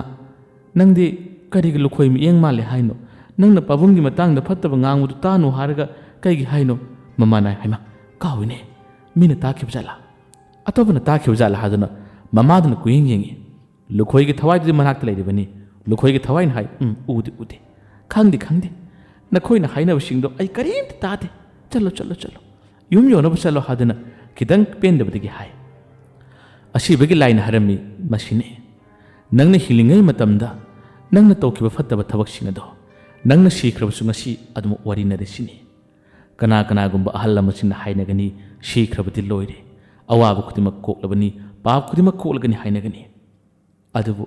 ꯅꯪꯗꯤ ꯀꯔꯤꯒꯤ ꯂꯨꯈꯣꯏ ꯃꯤꯠꯌꯦꯡ ꯃꯥꯜꯂꯤ ꯍꯥꯏꯅꯣ ꯅꯪꯅ ꯄꯥꯕꯨꯡꯒꯤ ꯃꯇꯥꯡꯗ ꯐꯠꯇꯕ ꯉꯥꯡꯕꯗꯨ ꯇꯥꯅꯨ ꯍꯥꯏꯔꯒ ꯀꯩꯒꯤ ꯍꯥꯏꯅꯣ ꯃꯃꯥꯅ ꯍꯥꯏꯃ ꯀꯥꯎꯏꯅꯦ ꯃꯤꯅ ꯇꯥꯈꯤꯕ ꯖꯥꯠꯂꯥ ꯑꯇꯣꯞꯄꯅ ꯇꯥꯈꯤꯕ ꯖꯥꯠꯂꯥ ꯍꯥꯏꯗꯨꯅ ꯃꯃꯥꯗꯨꯅ ꯀꯨꯌꯦꯡ ꯌꯦꯡꯉꯤ ꯂꯨꯈꯣꯏꯒꯤ ꯊꯋꯥꯏꯗꯨꯗꯤ ꯃꯅꯥꯛꯇ ꯂꯩꯔꯤꯕꯅꯤ ꯂꯨꯈꯣꯏꯒꯤ ꯊꯋꯥꯏꯅ ꯍꯥꯏ ꯎꯗꯦ ꯈꯪꯗꯦ ꯅꯈꯣꯏꯅ ꯍꯥꯏꯅꯕꯁꯤꯡꯗꯣ ꯑꯩ ꯀꯔꯤꯝꯇ ꯇꯥꯗꯦ ꯆꯠꯂꯣ ꯌꯨꯝ ꯌꯧꯅꯕ ꯆꯠꯂꯣ ꯍꯥꯏꯗꯨꯅ ꯈꯤꯇꯪ ꯄꯦꯟꯗꯕꯗꯒꯤ ꯍꯥꯏ ꯑꯁꯤꯕꯒꯤ ꯂꯥꯏꯅ ꯍꯥꯏꯔꯝꯃꯤ ꯃꯁꯤꯅꯦ ꯅꯪꯅ ꯍꯤꯡꯂꯤꯉꯩ ꯃꯇꯝꯗ ꯅꯪꯅ ꯇꯧꯈꯤꯕ ꯐꯠꯇꯕ ꯊꯕꯛꯁꯤꯡ ꯑꯗꯣ ꯅꯪꯅ ꯁꯤꯈ꯭ꯔꯕꯁꯨ ꯉꯁꯤ ꯑꯗꯨꯝ ꯋꯥꯔꯤꯅꯔꯤꯁꯤꯅꯤ ꯀꯅꯥꯒꯨꯝꯕ ꯑꯍꯜ ꯂꯃꯟꯁꯤꯡꯅ ꯍꯥꯏꯅꯒꯅꯤ ꯁꯤꯈ꯭ꯔꯕꯗꯤ ꯂꯣꯏꯔꯦ ꯑꯋꯥꯕ ꯈꯨꯗꯤꯡꯃꯛ ꯀꯣꯛꯂꯕꯅꯤ ꯄꯥꯞ ꯈꯨꯗꯤꯡꯃꯛ ꯀꯣꯛꯂꯒꯅꯤ ꯍꯥꯏꯅꯒꯅꯤ ꯑꯗꯨꯕꯨ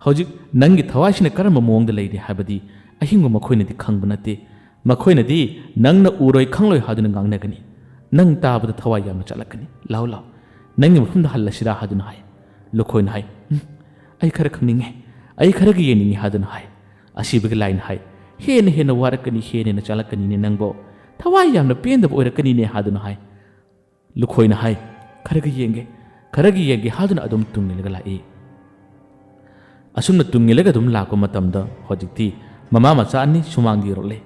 ꯍꯧꯖꯤꯛ ꯅꯪꯒꯤ ꯊꯋꯥꯏꯁꯤꯅ ꯀꯔꯝꯕ ꯃꯑꯣꯡꯗ ꯂꯩꯔꯤ ꯍꯥꯏꯕꯗꯤ ꯑꯍꯤꯡꯕ ꯃꯈꯣꯏꯅꯗꯤ ꯈꯪꯕ ꯅꯠꯇꯦ ꯃꯈꯣꯏꯅꯗꯤ ꯅꯪꯅ ꯎꯔꯣꯏ ꯈꯪꯂꯣꯏ ꯍꯥꯏꯗꯨꯅ ꯉꯥꯡꯅꯒꯅꯤ ꯅꯪ ꯇꯥꯕꯗ ꯊꯋꯥꯏ ꯌꯥꯝꯅ ꯆꯠꯂꯛꯀꯅꯤ ꯂꯥꯎ ꯅꯪꯒꯤ ꯃꯐꯝꯗ ꯍꯜꯂꯁꯤꯔꯥ ꯍꯥꯏꯗꯨꯅ ꯍꯥꯏ ꯂꯨꯈꯣꯏꯅ ꯍꯥꯏ ꯑꯩ ꯈꯔ ꯈꯪꯅꯤꯡꯉꯦ ꯑꯩ ꯈꯔꯒ ꯌꯦꯡꯅꯤꯡꯉꯤ ꯍꯥꯏꯗꯨꯅ ꯍꯥꯏ ꯑꯁꯤꯕꯒꯤ ꯂꯥꯏꯅ ꯍꯥꯏ ꯍꯦꯟꯅ ꯍꯦꯟꯅ ꯋꯥꯔꯛꯀꯅꯤ ꯍꯦꯟꯅ ꯍꯦꯟꯅ ꯆꯥꯂꯛꯀꯅꯤꯅꯦ ꯅꯪꯕꯣ ꯊꯋꯥꯏ ꯌꯥꯝꯅ ꯄꯦꯟꯗꯕ ꯑꯣꯏꯔꯛꯀꯅꯤꯅꯦ ꯍꯥꯏꯗꯨꯅ ꯍꯥꯏ ꯂꯨꯈꯣꯏꯅ ꯍꯥꯏ ꯈꯔꯒ ꯌꯦꯡꯒꯦ ꯍꯥꯏꯗꯨꯅ ꯑꯗꯨꯝ ꯇꯨꯡꯏꯜꯂꯒ ꯂꯥꯛꯏ ꯑꯁꯨꯝꯅ ꯇꯨꯡꯏꯜꯂꯒ ꯑꯗꯨꯝ ꯂꯥꯛꯄ ꯃꯇꯝꯗ ꯍꯧꯖꯤꯛꯇꯤ ꯃꯃꯥ ꯃꯆꯥ ꯑꯅꯤ ꯁꯨꯃꯥꯡꯗ ꯌꯧꯔꯛꯂꯦ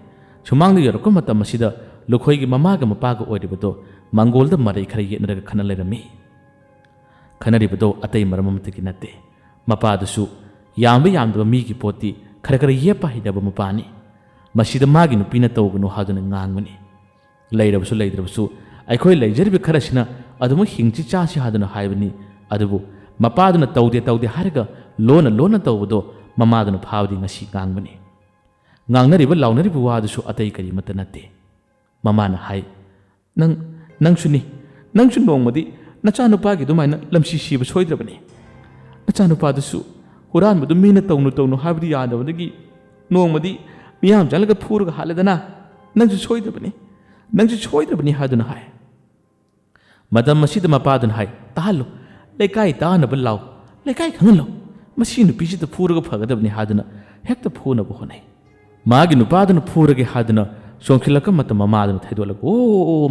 ꯁꯨꯃꯥꯡꯗ ꯌꯧꯔꯛꯄ ꯃꯇꯝ ꯑꯁꯤꯗ ꯂꯨꯈꯣꯏꯒꯤ ꯃꯃꯥꯒ ꯃꯄꯥꯒ ꯑꯣꯏꯔꯤꯕꯗꯣ ꯃꯥꯡꯒꯣꯜꯗ ꯃꯔꯩ ꯈꯔ ꯌꯦꯠꯅꯔꯒ ꯈꯟꯅ ꯂꯩꯔꯝꯃꯤ ꯈꯟꯅꯔꯤꯕꯗꯣ ꯑꯇꯩ ꯃꯔꯝ ꯑꯃꯠꯇꯒꯤ ꯅꯠꯇꯦ ꯃꯄꯥꯗꯨꯁꯨ ꯌꯥꯝꯕ ꯌꯥꯝꯗꯕ ꯃꯤꯒꯤ ꯄꯣꯠꯇꯤ ꯈꯔ ꯌꯦꯞꯄ ꯍꯩꯅꯕ ꯃꯄꯥꯅꯤ ꯃꯁꯤꯗ ꯃꯥꯒꯤ ꯅꯨꯄꯤꯅ ꯇꯧꯒꯅꯨ ꯍꯥꯏꯗꯨꯅ ꯉꯥꯡꯕꯅꯤ ꯂꯩꯔꯕꯁꯨ ꯂꯩꯇ꯭ꯔꯕꯁꯨ ꯑꯩꯈꯣꯏ ꯂꯩꯖꯔꯤꯕ ꯈꯔꯁꯤꯅ ꯑꯗꯨꯃꯛ ꯍꯤꯡꯆꯤ ꯆꯥꯁꯤ ꯍꯥꯏꯗꯨꯅ ꯍꯥꯏꯕꯅꯤ ꯑꯗꯨꯕꯨ ꯃꯄꯥꯗꯨꯅ ꯇꯧꯗꯦ ꯍꯥꯏꯔꯒ ꯂꯣꯟꯅ ꯇꯧꯕꯗꯣ ꯃꯃꯥꯗꯨꯅ ꯐꯥꯕꯗꯤ ꯉꯁꯤ ꯉꯥꯡꯕꯅꯤ ꯉꯥꯡꯅꯔꯤꯕ ꯂꯥꯎꯅꯔꯤꯕ ꯋꯥꯗꯨꯁꯨ ꯑꯇꯩ ꯀꯔꯤꯃꯠꯇ ꯅꯠꯇꯦ ꯃꯃꯥꯅ ꯍꯥꯏ ꯅꯪꯁꯨ ꯅꯣꯡꯃꯗꯤ ꯅꯆꯥꯅꯨꯄꯥꯒꯤ ꯑꯗꯨꯃꯥꯏꯅ ꯂꯝꯁꯤ ꯁꯤꯕ ꯁꯣꯏꯗ꯭ꯔꯕꯅꯤ ꯅꯆꯥꯅꯨꯄꯥꯗꯨꯁꯨ ꯍꯨꯔꯥꯟꯕꯗꯨ ꯃꯤꯅ ꯇꯧꯅꯨ ꯍꯥꯏꯕꯗꯤ ꯌꯥꯗꯕꯗꯒꯤ ꯅꯣꯡꯃꯗꯤ ꯃꯤꯌꯥꯝ ꯆꯠꯂꯒ ꯐꯨꯔꯒ ꯍꯥꯠꯂꯗꯅ ꯅꯪꯁꯨ ꯁꯣꯏꯗ꯭ꯔꯕꯅꯤ ꯍꯥꯏꯗꯨꯅ ꯍꯥꯏ ꯃꯇꯝ ꯑꯁꯤꯗ ꯃꯄꯥꯗꯨꯅ ꯍꯥꯏ ꯇꯥꯍꯜꯂꯨ ꯂꯩꯀꯥꯏ ꯇꯥꯅꯕ ꯂꯥꯎ ꯂꯩꯀꯥꯏ ꯈꯪꯍꯜꯂꯨ ꯃꯁꯤ ꯅꯨꯄꯤꯁꯤꯗ ꯐꯨꯔꯒ ꯐꯒꯗꯕꯅꯤ ꯍꯥꯏꯗꯨꯅ ꯍꯦꯛꯇ ꯐꯨꯅꯕ ꯍꯣꯠꯅꯩ ꯃꯥꯒꯤ ꯅꯨꯄꯥꯗꯨꯅ ꯐꯨꯔꯒꯦ ꯍꯥꯏꯗꯨꯅ ꯆꯣꯡꯈꯠꯂꯛꯄ ꯃꯇꯝ ꯃꯃꯥꯗꯨꯅ ꯊꯩꯗꯣꯛꯂꯒ ꯑꯣ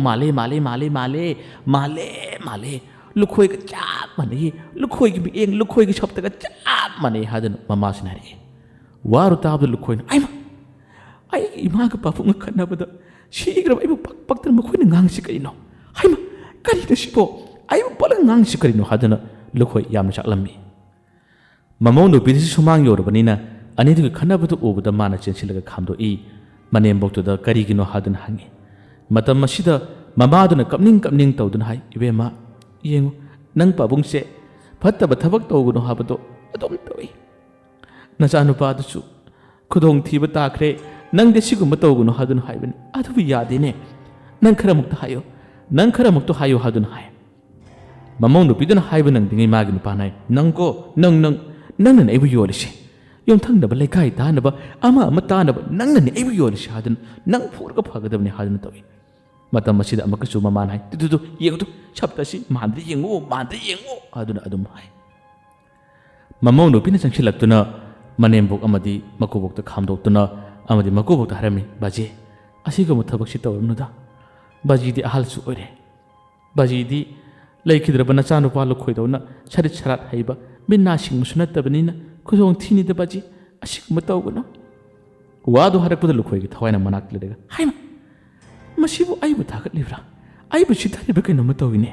ꯃꯥꯜꯂꯦ ꯂꯨꯈꯣꯏꯒ ꯆꯞ ꯃꯥꯟꯅꯩ ꯂꯨꯈꯣꯏꯒꯤ ꯃꯤꯠꯌꯦꯡ ꯂꯨꯈꯣꯏꯒꯤ ꯁꯞꯇꯒ ꯆꯞ ꯃꯥꯟꯅꯩ ꯍꯥꯏꯗꯨꯅ ꯃꯃꯥꯁꯤꯅ ꯍꯥꯏꯔꯛꯏ ꯋꯥꯔꯨ ꯇꯥꯕꯗ ꯂꯨꯈꯣꯏꯅ ꯑꯩꯒꯤ ꯏꯃꯥꯒ ꯄꯥꯕꯨꯡꯒ ꯈꯠꯅꯕꯗ ꯁꯤꯈ꯭ꯔꯕ ꯑꯩꯕꯨ ꯄꯛꯇꯅ ꯃꯈꯣꯏꯅ ꯉꯥꯡꯁꯤ ꯀꯔꯤꯅꯣ ꯀꯔꯤꯅꯣ ꯁꯤꯕꯣ ꯑꯩꯕꯨ ꯄꯛꯂꯒ ꯉꯥꯡꯁꯤ ꯀꯔꯤꯅꯣ ꯍꯥꯏꯗꯨꯅ ꯂꯨꯈꯣꯏ ꯌꯥꯝꯅ ꯆꯥꯛꯂꯝꯃꯤ ꯃꯃꯧ ꯅꯨꯄꯤꯗꯨꯁꯨ ꯁꯨꯃꯥꯡ ꯌꯧꯔꯕꯅꯤꯅ ꯑꯅꯤꯗꯨꯒꯤ ꯈꯠꯅꯕꯗꯨ ꯎꯕꯗ ꯃꯥꯅ ꯆꯦꯟꯁꯤꯜꯂꯒ ꯈꯥꯝꯗꯣꯛꯏ ꯃꯅꯦꯝꯕꯣꯛꯇꯨꯗ ꯀꯔꯤꯒꯤꯅꯣ ꯍꯥꯏꯗꯨꯅ ꯍꯪꯉꯤ ꯃꯇꯝ ꯑꯁꯤꯗ ꯃꯃꯥꯗꯨꯅ ꯀꯞꯅꯤꯡ ꯇꯧꯗꯨꯅ ꯍꯥꯏ ꯏꯕꯦꯝꯃ ꯌꯦꯡꯉꯨ ꯅꯪ ꯄꯥꯕꯨꯡꯁꯦ ꯐꯠꯇꯕ ꯊꯕꯛ ꯇꯧꯒꯅꯨ ꯍꯥꯏꯕꯗꯣ ꯑꯗꯨꯝ ꯇꯧꯏ ꯅꯆꯥꯅꯨꯄꯥꯗꯨꯁꯨ ꯈꯨꯗꯣꯡꯊꯤꯕ ꯇꯥꯈ꯭ꯔꯦ ꯅꯪꯗꯤ ꯁꯤꯒꯨꯝꯕ ꯇꯧꯒꯅꯨ ꯍꯥꯏꯗꯨꯅ ꯍꯥꯏꯕꯅꯤ ꯑꯗꯨꯕꯨ ꯌꯥꯗꯦꯅꯦ ꯅꯪ ꯈꯔꯃꯨꯛꯇ ꯍꯥꯏꯌꯣ ꯍꯥꯏꯗꯨꯅ ꯍꯥꯏ ꯃꯃꯧ ꯅꯨꯄꯤꯗꯨꯅ ꯍꯥꯏꯕ ꯅꯪꯗ꯭ꯔꯤꯉꯩ ꯃꯥꯒꯤ ꯅꯨꯄꯥꯅ ꯍꯥꯏ ꯅꯪꯅꯅꯦ ꯑꯩꯕꯨ ꯌꯣꯜꯂꯤꯁꯦ ꯌꯨꯝꯊꯪꯅꯕ ꯂꯩꯀꯥꯏ ꯇꯥꯅꯕ ꯑꯃ ꯇꯥꯅꯕ ꯅꯪꯅꯅꯦ ꯑꯩꯕꯨ ꯌꯣꯜꯂꯤꯁꯦ ꯍꯥꯏꯗꯨꯅ ꯅꯪ ꯐꯨꯔꯒ ꯐꯒꯗꯕꯅꯤ ꯍꯥꯏꯗꯨꯅ ꯇꯧꯏ ꯃꯇꯝ ꯑꯁꯤꯗ ꯑꯃꯨꯛꯀꯁꯨ ꯃꯃꯥꯅ ꯍꯥꯏ ꯌꯦꯡꯉꯨ ꯁꯞꯇꯁꯤ ꯃꯥꯟꯗ ꯌꯦꯡꯉꯨ ꯍꯥꯏꯗꯨꯅ ꯑꯗꯨꯝ ꯍꯥꯏ ꯃꯃꯧ ꯅꯨꯄꯤꯅ ꯆꯪꯁꯤꯜꯂꯛꯇꯨꯅ ꯃꯅꯦꯝꯕꯣꯛ ꯑꯃꯗꯤ ꯃꯀꯨꯕꯣꯛꯇ ꯈꯥꯝꯗꯣꯛꯇꯨꯅ ꯑꯃꯗꯤ ꯃꯀꯨꯕꯣꯛꯇ ꯍꯥꯏꯔꯝꯃꯤ ꯕꯥꯖꯤ ꯑꯁꯤꯒꯨꯝꯕ ꯊꯕꯛꯁꯤ ꯇꯧꯔꯨꯅꯨꯗ ꯕꯥꯖꯤꯗꯤ ꯑꯍꯜꯁꯨ ꯑꯣꯏꯔꯦ ꯕꯥꯖꯤꯗꯤ ꯂꯩꯈꯤꯗ꯭ꯔꯕ ꯅꯆꯥꯅꯨꯄꯥ ꯂꯨꯈꯣꯏꯗꯧꯅ ꯁꯔꯤꯠ ꯁꯔꯥꯠ ꯍꯩꯕ ꯃꯤꯠ ꯅꯥ ꯁꯤꯡꯕꯁꯨ ꯅꯠꯇꯕꯅꯤꯅ ꯈꯨꯗꯣꯡ ꯊꯤꯅꯤꯗ ꯕꯥꯖꯤ ꯑꯁꯤꯒꯨꯝꯕ ꯇꯧꯒꯅꯨ ꯋꯥꯗꯨ ꯍꯥꯏꯔꯛꯄꯗ ꯂꯨꯈꯣꯏꯒꯤ ꯊꯋꯥꯏꯅ ꯃꯅꯥꯛꯇ ꯂꯩꯔꯒ ꯃꯁꯤꯕꯨ ꯑꯩꯕꯨ ꯊꯥꯒꯠꯂꯤꯕ꯭ꯔꯥ ꯑꯩꯕꯨ ꯁꯤꯊꯔꯤꯕ ꯀꯩꯅꯣꯝꯃ ꯇꯧꯏꯅꯦ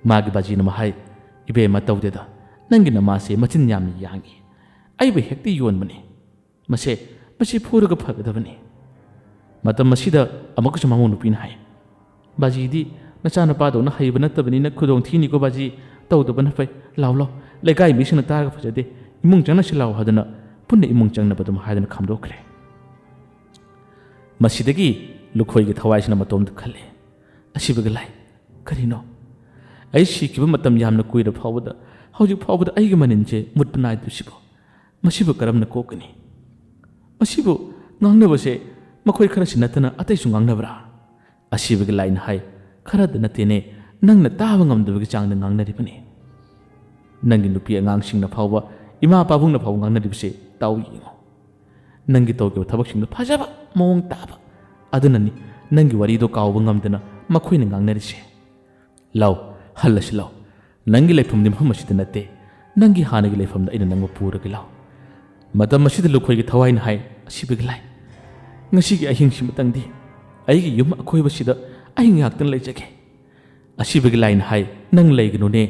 ꯃꯥꯒꯤ ꯕꯥꯖꯤꯅ ꯃꯍꯥꯏ ꯏꯕꯦꯝꯃ ꯇꯧꯗꯦꯗ ꯅꯪꯒꯤ ꯅꯃꯥꯁꯦ ꯃꯆꯤꯟ ꯌꯥꯝꯅ ꯌꯥꯡꯉꯤ ꯑꯩꯕꯨ ꯍꯦꯛꯇ ꯌꯣꯟꯕꯅꯤ ꯃꯁꯤ ꯐꯨꯔꯒ ꯐꯒꯗꯕꯅꯤ ꯃꯇꯝ ꯑꯁꯤꯗ ꯑꯃꯨꯛꯀꯁꯨ ꯃꯃꯧ ꯅꯨꯄꯤꯅ ꯍꯥꯏ ꯕꯥꯖꯤꯗꯤ ꯅꯆꯥꯅꯨꯄꯥꯗꯧꯅ ꯍꯩꯕ ꯅꯠꯇꯕꯅꯤꯅ ꯈꯨꯗꯣꯡ ꯊꯤꯅꯤꯀꯣ ꯕꯥꯖꯤ ꯇꯧꯗꯕꯅ ꯐꯩ ꯂꯥꯎ ꯂꯩꯀꯥꯏ ꯃꯤꯁꯤꯡꯅ ꯇꯥꯔꯒ ꯐꯖꯗꯦ ꯏꯃꯨꯡ ꯆꯪꯅꯁꯤ ꯂꯥꯎ ꯍꯥꯏꯗꯨꯅ ꯄꯨꯟꯅ ꯏꯃꯨꯡ ꯆꯪꯅꯕ ꯑꯗꯨꯝ ꯍꯥꯏꯗꯨꯅ ꯈꯥꯝꯗꯣꯛꯈ꯭ꯔꯦ ꯃꯁꯤꯗꯒꯤ ꯂꯨꯈꯣꯏꯒꯤ ꯊꯋꯥꯏꯁꯤꯅ ꯃꯇꯣꯝꯗ ꯈꯜꯂꯦ ꯑꯁꯤꯕꯒ ꯂꯥꯏ ꯀꯔꯤꯅꯣ ꯑꯩ ꯁꯤꯈꯤꯕ ꯃꯇꯝ ꯌꯥꯝꯅ ꯀꯨꯏꯔ ꯐꯥꯎꯕꯗ ꯍꯧꯖꯤꯛ ꯐꯥꯎꯕꯗ ꯑꯩꯒꯤ ꯃꯅꯤꯟꯁꯦ ꯃꯨꯠꯄ ꯅꯥꯏꯗ꯭ꯔꯤꯁꯤꯕꯣ ꯃꯁꯤꯕꯨ ꯀꯔꯝꯅ ꯀꯣꯛꯀꯅꯤ ꯃꯁꯤꯕꯨ ꯉꯥꯡꯅꯕꯁꯦ ꯃꯈꯣꯏ ꯈꯔꯁꯤ ꯅꯠꯇꯅ ꯑꯇꯩꯁꯨ ꯉꯥꯡꯅꯕ꯭ꯔꯥ ꯑꯁꯤꯕꯒꯤ ꯂꯥꯏꯅ ꯍꯥꯏ ꯈꯔꯗ ꯅꯠꯇꯦꯅꯦ ꯅꯪꯅ ꯇꯥꯕ ꯉꯝꯗꯕꯒꯤ ꯆꯥꯡꯗ ꯉꯥꯡꯅꯔꯤꯕꯅꯤ ꯅꯪꯒꯤ ꯅꯨꯄꯤ ꯑꯉꯥꯡꯁꯤꯡꯅ ꯐꯥꯎꯕ ꯏꯃꯥ ꯄꯥꯕꯨꯡꯅ ꯐꯥꯎꯕ ꯉꯥꯡꯅꯔꯤꯕꯁꯦ ꯇꯥꯎ ꯌꯦꯡꯉꯣ ꯅꯪꯒꯤ ꯇꯧꯈꯤꯕ ꯊꯕꯛꯁꯤꯡꯗꯣ ꯐꯖꯕ ꯃꯑꯣꯡ ꯇꯥꯕ ꯑꯗꯨꯅꯅꯤ ꯅꯪꯒꯤ ꯋꯥꯔꯤꯗꯣ ꯀꯥꯎꯕ ꯉꯝꯗꯅ ꯃꯈꯣꯏꯅ ꯉꯥꯡꯅꯔꯤꯁꯦ ꯂꯥꯎ ꯍꯜꯂꯁꯤ ꯂꯥꯎ ꯅꯪꯒꯤ ꯂꯩꯐꯝꯗꯤ ꯃꯐꯝ ꯑꯁꯤꯗ ꯅꯠꯇꯦ ꯅꯪꯒꯤ ꯍꯥꯟꯅꯒꯤ ꯂꯩꯐꯝꯗ ꯑꯩꯅ ꯅꯪꯕꯨ ꯄꯨꯔꯒ ꯂꯥꯎ ꯃꯇꯝ ꯑꯁꯤꯗ ꯂꯨꯈꯣꯏꯒꯤ ꯊꯋꯥꯏꯅ ꯍꯥꯏ ꯑꯁꯤꯕꯒꯤ ꯂꯥꯏ ꯉꯁꯤꯒꯤ ꯑꯍꯤꯡꯁꯤꯃꯇꯪꯗꯤ ꯑꯩꯒꯤ ꯌꯨꯝ ꯑꯀꯣꯏꯕꯁꯤꯗ ꯑꯩ ꯉꯥꯛꯇꯪ ꯂꯩꯖꯒꯦ ꯑꯁꯤꯕꯒꯤ ꯂꯥꯏꯅ ꯍꯥꯏ ꯅꯪ ꯂꯩꯒꯅꯨꯅꯦ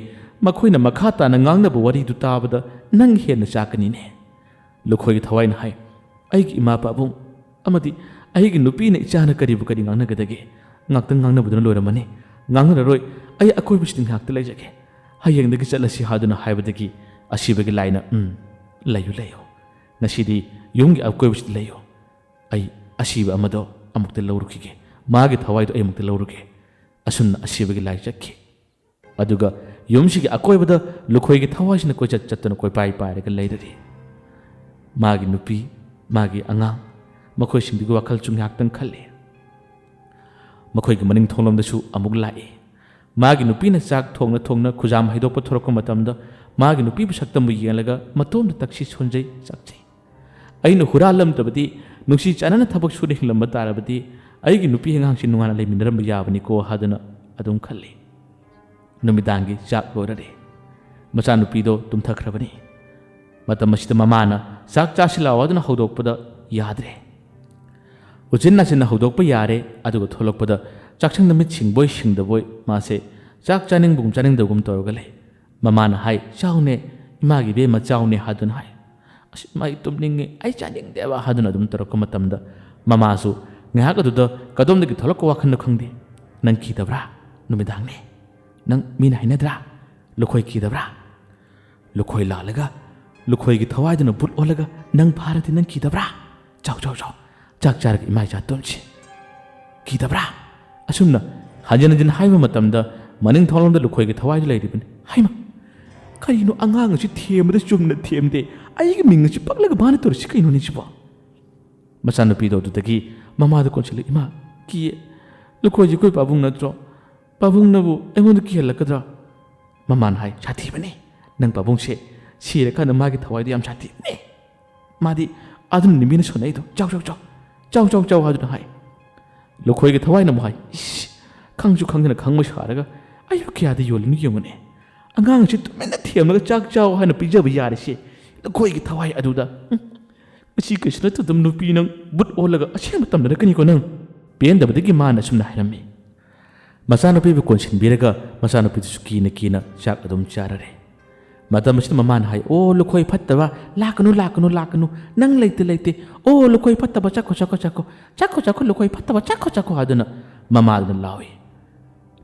ꯃꯈꯣꯏꯅ ꯃꯈꯥ ꯇꯥꯅ ꯉꯥꯡꯅꯕ ꯋꯥꯔꯤꯗꯨ ꯇꯥꯕꯗ ꯅꯪ ꯍꯦꯟꯅ ꯆꯥꯛꯀꯅꯤꯅꯦ ꯂꯨꯈꯣꯏꯒꯤ ꯊꯋꯥꯏꯅ ꯍꯥꯏ ꯑꯩꯒꯤ ꯏꯃꯥ ꯄꯥꯕꯨꯡ ꯑꯃꯗꯤ ꯑꯩꯒꯤ ꯅꯨꯄꯤꯅ ꯏꯆꯥꯅ ꯀꯔꯤ ꯉꯥꯡꯅꯒꯗꯒꯦ ꯉꯥꯛꯇꯪ ꯉꯥꯡꯅꯕꯗꯨꯅ ꯂꯣꯏꯔꯝꯃꯅꯤ ꯉꯥꯡꯅꯔꯔꯣꯏ ꯑꯩ ꯑꯀꯣꯏꯕꯁꯤꯗ ꯉꯥꯛꯇ ꯂꯩꯖꯒꯦ ꯍꯌꯦꯡꯗꯒꯤ ꯆꯠꯂꯁꯤ ꯍꯥꯏꯗꯨꯅ ꯍꯥꯏꯕꯗꯒꯤ ꯑꯁꯤꯕꯒꯤ ꯂꯥꯏꯅ ꯂꯩꯌꯨ ꯉꯁꯤꯗꯤ ꯌꯨꯝꯒꯤ ꯑꯀꯣꯏꯕꯁꯤꯗ ꯂꯩꯌꯨ ꯑꯩ ꯑꯁꯤꯕ ꯑꯃꯗꯣ ꯑꯃꯨꯛꯇ ꯂꯧꯔꯨꯈꯤꯒꯦ ꯃꯥꯒꯤ ꯊꯋꯥꯏꯗꯣ ꯑꯩ ꯑꯃꯨꯛꯇ ꯂꯧꯔꯨꯒꯦ ꯑꯁꯨꯝꯅ ꯑꯁꯤꯕꯒꯤ ꯂꯥꯏ ꯆꯠꯈꯤ ꯑꯗꯨꯒ ꯌꯨꯝꯁꯤꯒꯤ ꯑꯀꯣꯏꯕꯗ ꯂꯨꯈꯣꯏꯒꯤ ꯊꯋꯥꯏꯁꯤꯅ ꯀꯣꯏꯆꯠ ꯆꯠꯇꯨꯅ ꯀꯣꯏꯄꯥꯏ ꯄꯥꯏꯔꯒ ꯂꯩꯔꯔꯤ ꯃꯥꯒꯤ ꯅꯨꯄꯤ ꯃꯥꯒꯤ ꯑꯉꯥꯡ ꯃꯈꯣꯏꯁꯤꯡꯗꯨꯒꯤ ꯋꯥꯈꯜꯁꯨ ꯉꯥꯏꯍꯥꯛꯇꯪ ꯈꯜꯂꯤ ꯃꯈꯣꯏꯒꯤ ꯃꯅꯤꯡ ꯊꯣꯡꯂꯣꯝꯗꯁꯨ ꯑꯃꯨꯛ ꯂꯥꯛꯏ ꯃꯥꯒꯤ ꯅꯨꯄꯤꯅ ꯆꯥꯛ ꯊꯣꯡꯅ ꯈꯨꯖꯥꯝ ꯍꯩꯗꯣꯛꯄ ꯊꯣꯔꯛꯄ ꯃꯇꯝꯗ ꯃꯥꯒꯤ ꯅꯨꯄꯤꯕꯨ ꯁꯛꯇꯝꯕꯨ ꯌꯦꯡꯂꯒ ꯃꯇꯣꯝꯗ ꯇꯛꯁꯤ ꯁꯣꯟꯖꯩ ꯆꯥꯛꯆꯩ ꯑꯩꯅ ꯍꯨꯔꯥꯜꯂꯝꯗꯕꯗꯤ ꯅꯨꯡꯁꯤ ꯆꯥꯟꯅꯅ ꯊꯕꯛ ꯁꯨꯅ ꯍꯤꯡꯂꯝꯕ ꯇꯥꯔꯕꯗꯤ ꯑꯩꯒꯤ ꯅꯨꯄꯤ ꯑꯉꯥꯡꯁꯤ ꯅꯨꯡꯉꯥꯏꯅ ꯂꯩꯃꯤꯟꯅꯔꯝꯕ ꯌꯥꯕꯅꯤꯀꯣ ꯍꯥꯏꯗꯨꯅ ꯑꯗꯨꯝ ꯈꯜꯂꯤ꯫ ꯅꯨꯃꯤꯗꯥꯡꯒꯤ ꯆꯥꯛ ꯂꯣꯏꯔꯔꯦ꯫ ꯃꯆꯥꯅꯨꯄꯤꯗꯣ ꯇꯨꯝꯊꯈ꯭ꯔꯕꯅꯤ꯫ ꯃꯇꯝ ꯑꯁꯤꯗ ꯃꯃꯥꯅ ꯆꯥꯛ ꯆꯥꯁꯤꯜꯂꯛꯑꯣ ꯑꯗꯨꯅ ꯍꯧꯗꯣꯛꯄꯗ ꯌꯥꯗ꯭ꯔꯦ꯫ ꯎꯆꯤꯟ ꯅꯥꯆꯤꯟꯅ ꯍꯧꯗꯣꯛꯄ ꯌꯥꯔꯦ ꯑꯗꯨꯒ ꯊꯣꯛꯂꯛꯄꯗ ꯆꯥꯛꯁꯪꯗ ꯃꯤꯠ ꯁꯤꯡꯕꯣꯏ ꯁꯤꯡꯗꯕꯣꯏ ꯃꯥꯁꯦ ꯆꯥꯛ ꯆꯥꯅꯤꯡꯕꯒꯨꯝ ꯆꯥꯅꯤꯡꯗꯕꯒꯨꯝ ꯇꯧꯔꯒ ꯂꯩ꯫ ꯃꯃꯥꯅ ꯍꯥꯏ ꯆꯥꯎꯅꯦ ꯏꯃꯥꯒꯤ ꯏꯕꯦꯝꯃ ꯆꯥꯎꯅꯦ ꯍꯥꯏꯗꯨꯅ ꯍꯥꯏ꯫ ꯑꯁ ꯃꯥꯏ ꯇꯨꯝꯅꯤꯡꯉꯦ ꯑꯩ ꯆꯥꯅꯤꯡꯗꯦꯕ ꯍꯥꯏꯗꯨꯅ ꯑꯗꯨꯝ ꯇꯧꯔꯛꯄ ꯃꯇꯝꯗ ꯃꯃꯥꯁꯨ ꯉꯥꯏꯍꯥꯛ ꯑꯗꯨꯗ ꯀꯗꯣꯝꯗꯒꯤ ꯊꯣꯛꯂꯛꯄ ꯋꯥꯈꯜꯅꯣ ꯈꯪꯗꯦ ꯅꯪ ꯀꯤꯗꯕ꯭ꯔꯥ ꯅꯨꯃꯤꯗꯥꯡꯅꯦ ꯅꯪ ꯃꯤꯅ ꯍꯥꯏꯅꯗ꯭ꯔꯥ ꯂꯨꯈꯣꯏ ꯀꯤꯗꯕ꯭ꯔꯥ ꯂꯨꯈꯣꯏ ꯂꯥꯜꯂꯒ ꯂꯨꯈꯣꯏꯒꯤ ꯊꯋꯥꯏꯗꯨꯅ ꯕꯨꯠ ꯑꯣꯜꯂꯒ ꯅꯪ ꯐꯥꯔꯗꯤ ꯅꯪ ꯀꯤꯗꯕ꯭ꯔꯥ ꯆꯥꯎ ꯆꯥꯎ ꯆꯥꯎ ꯆꯥꯛ ꯆꯥꯔꯒ ꯏꯃꯥ ꯏꯆꯥ ꯇꯨꯝꯁꯤ ꯀꯤꯗꯕ꯭ꯔꯥ ꯑꯁꯨꯝꯅ ꯍꯟꯖꯤꯟ ꯍꯟꯖꯤꯟ ꯍꯥꯏꯕ ꯃꯇꯝꯗ ꯃꯅꯤꯡ ꯊꯣꯡꯂꯣꯝꯗ ꯂꯨꯈꯣꯏꯒꯤ ꯊꯋꯥꯏꯗꯨ ꯂꯩꯔꯤꯕꯅꯤ꯫ ꯍꯩꯃ ꯀꯔꯤꯅꯣ ꯑꯉꯥꯡ ꯑꯁꯤ ꯊꯦꯝꯕꯗ ꯆꯨꯝꯅ ꯊꯦꯝꯗꯦ ꯑꯩꯒꯤ ꯃꯤꯡ ꯑꯁꯤ ꯄꯛꯂꯒ ꯃꯥꯅ ꯇꯧꯔꯤꯁꯤ ꯀꯩꯅꯣꯅꯦ ꯁꯤꯕꯣ? ꯃꯆꯥꯅꯨꯄꯤꯗꯣ ꯑꯗꯨꯗꯒꯤ ꯃꯃꯥꯗ ꯀꯣꯟꯁꯤꯜꯂ ꯏꯃꯥ ꯀꯤꯌꯦ ꯂꯨꯈꯣꯏꯁꯤ ꯑꯩꯈꯣꯏ ꯄꯥꯕꯨꯡ ꯅꯠꯇ꯭ꯔꯣ ꯄꯥꯕꯨꯡꯅꯕꯨ ꯑꯩꯉꯣꯟꯗ ꯀꯤꯍꯜꯂꯛꯀꯗ꯭ꯔꯥ? ꯃꯃꯥꯅ ꯍꯥꯏ ꯁꯥꯊꯤꯕꯅꯦ ꯅꯪ ꯄꯥꯕꯨꯡꯁꯦ ꯁꯤꯔꯀꯥꯟꯗ ꯃꯥꯒꯤ ꯊꯋꯥꯏꯗꯣ ꯌꯥꯝ ꯁꯥꯊꯤꯕꯅꯦ ꯃꯥꯗꯤ ꯑꯗꯨꯅ ꯃꯤꯅ ꯁꯣꯟꯅꯩꯗꯣ ꯆꯥꯎ ꯆꯥꯎ ꯆꯥꯎ ꯆꯥꯎ ꯆꯥꯎ ꯆꯥꯎ ꯍꯥꯏꯗꯨꯅ ꯍꯥꯏ꯫ ꯂꯨꯈꯣꯏꯒꯤ ꯊꯋꯥꯏꯅ ꯑꯃꯨꯛ ꯍꯥꯏ ꯏꯁ ꯈꯪꯁꯨ ꯈꯪꯗꯅ ꯈꯪꯕ ꯁꯥꯔꯒ ꯑꯩꯕꯨ ꯀꯌꯥꯗ ꯌꯣꯜꯂꯤꯅꯣ ꯌꯦꯡꯉꯨꯅꯦ ꯑꯉꯥꯡ ꯑꯁꯤ ꯇꯨꯃꯤꯟꯅ ꯊꯦꯝꯂꯒ ꯆꯥꯛ ꯆꯥꯎ ꯍꯥꯏꯅ ꯄꯤꯖꯕ ꯌꯥꯔꯤꯁꯦ ꯂꯨꯈꯣꯏꯒꯤ ꯊꯋꯥꯏ ꯑꯗꯨꯗ ꯃꯁꯤ ꯀꯩꯁꯨ ꯅꯠꯇꯗꯕ ꯅꯨꯄꯤ ꯅꯪ ꯕꯨꯠ ꯑꯣꯜꯂꯒ ꯑꯁꯦꯡꯕ ꯇꯝꯅꯔꯛꯀꯅꯤꯀꯣ ꯅꯪ ꯄꯦꯟꯗꯕꯗꯒꯤ ꯃꯥꯅ ꯑꯁꯨꯝꯅ ꯍꯥꯏꯔꯝꯃꯤ꯫ ꯃꯆꯥꯅꯨꯄꯤꯕꯨ ꯀꯣꯟꯁꯤꯟꯕꯤꯔꯒ ꯃꯆꯥꯅꯨꯄꯤꯗꯨꯁꯨ ꯀꯤꯅ ꯀꯤꯅ ꯆꯥꯛ ꯑꯗꯨꯝ ꯆꯥꯔꯔꯦ꯫ ꯃꯇꯝ ꯑꯁꯤꯗ ꯃꯃꯥꯅ ꯍꯥꯏ ꯑꯣ ꯂꯨꯈꯣꯏ ꯐꯠꯇꯕ ꯂꯥꯛꯀꯅꯨ ꯂꯥꯛꯀꯅꯨ ꯂꯥꯛꯀꯅꯨ ꯅꯪ ꯂꯩꯇꯦ ꯂꯩꯇꯦ ꯑꯣ ꯂꯨꯈꯣꯏ ꯐꯠꯇꯕ ꯆꯠꯈꯣ ꯆꯠꯈꯣ ꯆꯠꯈꯣ ꯆꯠꯈꯣ ꯆꯠꯈꯣ ꯂꯨꯈꯣꯏ ꯐꯠꯇꯕ ꯆꯠꯈꯣ ꯆꯠꯈꯣ ꯍꯥꯏꯗꯨꯅ ꯃꯃꯥꯗꯨꯅ ꯂꯥꯎꯏ꯫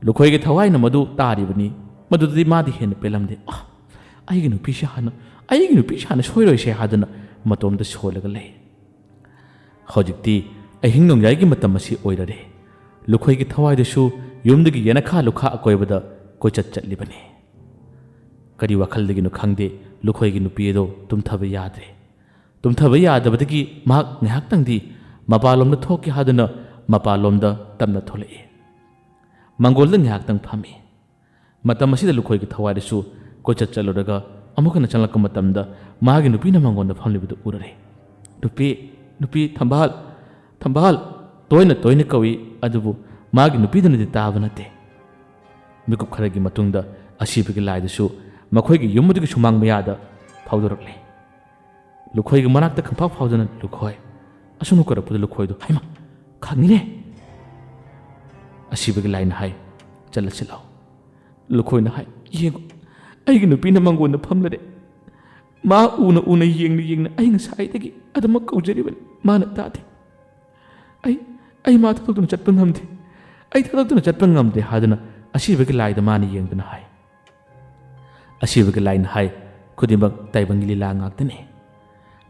ꯂꯨꯈꯣꯏꯒꯤ ꯊꯋꯥꯏꯅ ꯃꯗꯨ ꯇꯥꯔꯤꯕꯅꯤ ꯃꯗꯨꯗꯗꯤ ꯃꯥꯗꯤ ꯍꯦꯟꯅ ꯄꯦꯜꯂꯝꯗꯦ ꯑꯩꯒꯤ ꯅꯨꯄꯤꯁꯦ ꯍꯥꯟꯅ ꯁꯣꯏꯔꯣꯏꯁꯦ ꯍꯥꯏꯗꯨꯅ ꯃꯇꯣꯝꯗ ꯁꯣꯜꯂꯒ ꯂꯩ꯫ ꯍꯧꯖꯤꯛꯇꯤ ꯑꯍꯤꯡ ꯅꯣꯡꯌꯥꯏꯒꯤ ꯃꯇꯝ ꯑꯁꯤ ꯑꯣꯏꯔꯔꯦ꯫ ꯂꯨꯈꯣꯏꯒꯤ ꯊꯋꯥꯏꯗꯁꯨ ꯌꯨꯝꯗꯒꯤ ꯌꯦꯅꯈꯥ ꯂꯨꯈꯥ ꯑꯀꯣꯏꯕꯗ ꯀꯣꯏꯆꯠ ꯆꯠꯂꯤꯕꯅꯤ꯫ ꯀꯔꯤ ꯋꯥꯈꯜꯗꯒꯤꯅꯣ ꯈꯪꯗꯦ ꯂꯨꯈꯣꯏꯒꯤ ꯅꯨꯄꯤ ꯑꯗꯣ ꯇꯨꯝꯊꯕ ꯌꯥꯗ꯭ꯔꯦ꯫ ꯇꯨꯝꯊꯕ ꯌꯥꯗꯕꯗꯒꯤ ꯃꯍꯥꯛ ꯉꯥꯏꯍꯥꯛꯇꯪꯗꯤ ꯃꯄꯥꯟꯂꯣꯝꯗ ꯊꯣꯛꯀꯦ ꯍꯥꯏꯗꯨꯅ ꯃꯄꯥꯟꯂꯣꯝꯗ ꯇꯞꯅ ꯊꯣꯛꯂꯛꯏ꯫ ꯃꯪꯒꯣꯜꯗ ꯉꯥꯏꯍꯥꯛꯇꯪ ꯐꯝꯃꯤ꯫ ꯃꯇꯝ ꯑꯁꯤꯗ ꯂꯨꯈꯣꯏꯒꯤ ꯊꯋꯥꯏꯗꯁꯨ ꯀꯣꯏꯆꯠ ꯆꯠꯂꯨꯔꯒ ꯑꯃꯨꯛ ꯍꯟꯅ ꯆꯪꯂꯛꯄ ꯃꯇꯝꯗ ꯃꯥꯒꯤ ꯅꯨꯄꯤꯅ ꯃꯪꯒꯣꯜꯗ ꯐꯝꯂꯤꯕꯗꯨ ꯎꯔꯔꯦ꯫ ꯅꯨꯄꯤ ꯊꯝꯕꯥꯜ ꯇꯣꯏꯅ ꯇꯣꯏꯅ ꯀꯧꯏ ꯑꯗꯨꯕꯨ ꯃꯥꯒꯤ ꯅꯨꯄꯤꯗꯨꯅꯗꯤ ꯇꯥꯕ ꯅꯠꯇꯦ꯫ ꯃꯤꯀꯨꯞ ꯈꯔꯒꯤ ꯃꯇꯨꯡꯗ ꯑꯁꯤꯕꯒꯤ ꯂꯥꯏꯗꯨꯁꯨ ꯃꯈꯣꯏꯒꯤ ꯌꯨꯝ ꯑꯗꯨꯒꯤ ꯁꯨꯃꯥꯡ ꯃꯌꯥꯗ ꯐꯥꯎꯗꯣꯔꯛꯂꯦ꯫ ꯂꯨꯈꯣꯏꯒꯤ ꯃꯅꯥꯛꯇ ꯈꯪꯐꯥꯎ ꯐꯥꯎꯗꯨꯅ ꯂꯨꯈꯣꯏ ꯑꯁꯨꯝꯅ ꯀꯧꯔꯛꯄꯗ ꯂꯨꯈꯣꯏꯗꯣ ꯍꯩꯃ ꯈꯪꯉꯤꯅꯦ꯫ ꯑꯁꯤꯕꯒꯤ ꯂꯥꯏꯅ ꯍꯥꯏ ꯆꯠꯂꯁꯤ ꯂꯥꯎ꯫ ꯂꯨꯈꯣꯏꯅ ꯍꯥꯏ ꯌꯦꯡꯉꯨ ꯑꯩꯒꯤ ꯅꯨꯄꯤꯅ ꯃꯪꯒꯣꯟꯗ ꯐꯝꯂꯔꯦ ꯃꯥ ꯎꯅ ꯎꯅ ꯌꯦꯡꯅ ꯌꯦꯡꯅ ꯑꯩ ꯉꯁꯥꯏꯗꯒꯤ ꯑꯗꯨꯃꯛ ꯀꯧꯖꯔꯤꯕꯅꯤ ꯃꯥꯅ ꯇꯥꯗꯦ ꯑꯩ ꯃꯥ ꯊꯥꯗꯣꯛꯇꯨꯅ ꯆꯠꯄ ꯉꯝꯗꯦ ꯍꯥꯏꯗꯨꯅ ꯑꯁꯤꯕꯒꯤ ꯂꯥꯏꯗ ꯃꯥꯅ ꯌꯦꯡꯗꯨꯅ ꯍꯥꯏ꯫ ꯑꯁꯤꯕꯒꯤ ꯂꯥꯏꯅ ꯍꯥꯏ ꯈꯨꯗꯤꯡꯃꯛ ꯇꯥꯏꯕꯪꯒꯤ ꯂꯤꯂꯥ ꯉꯥꯛꯇꯅꯤ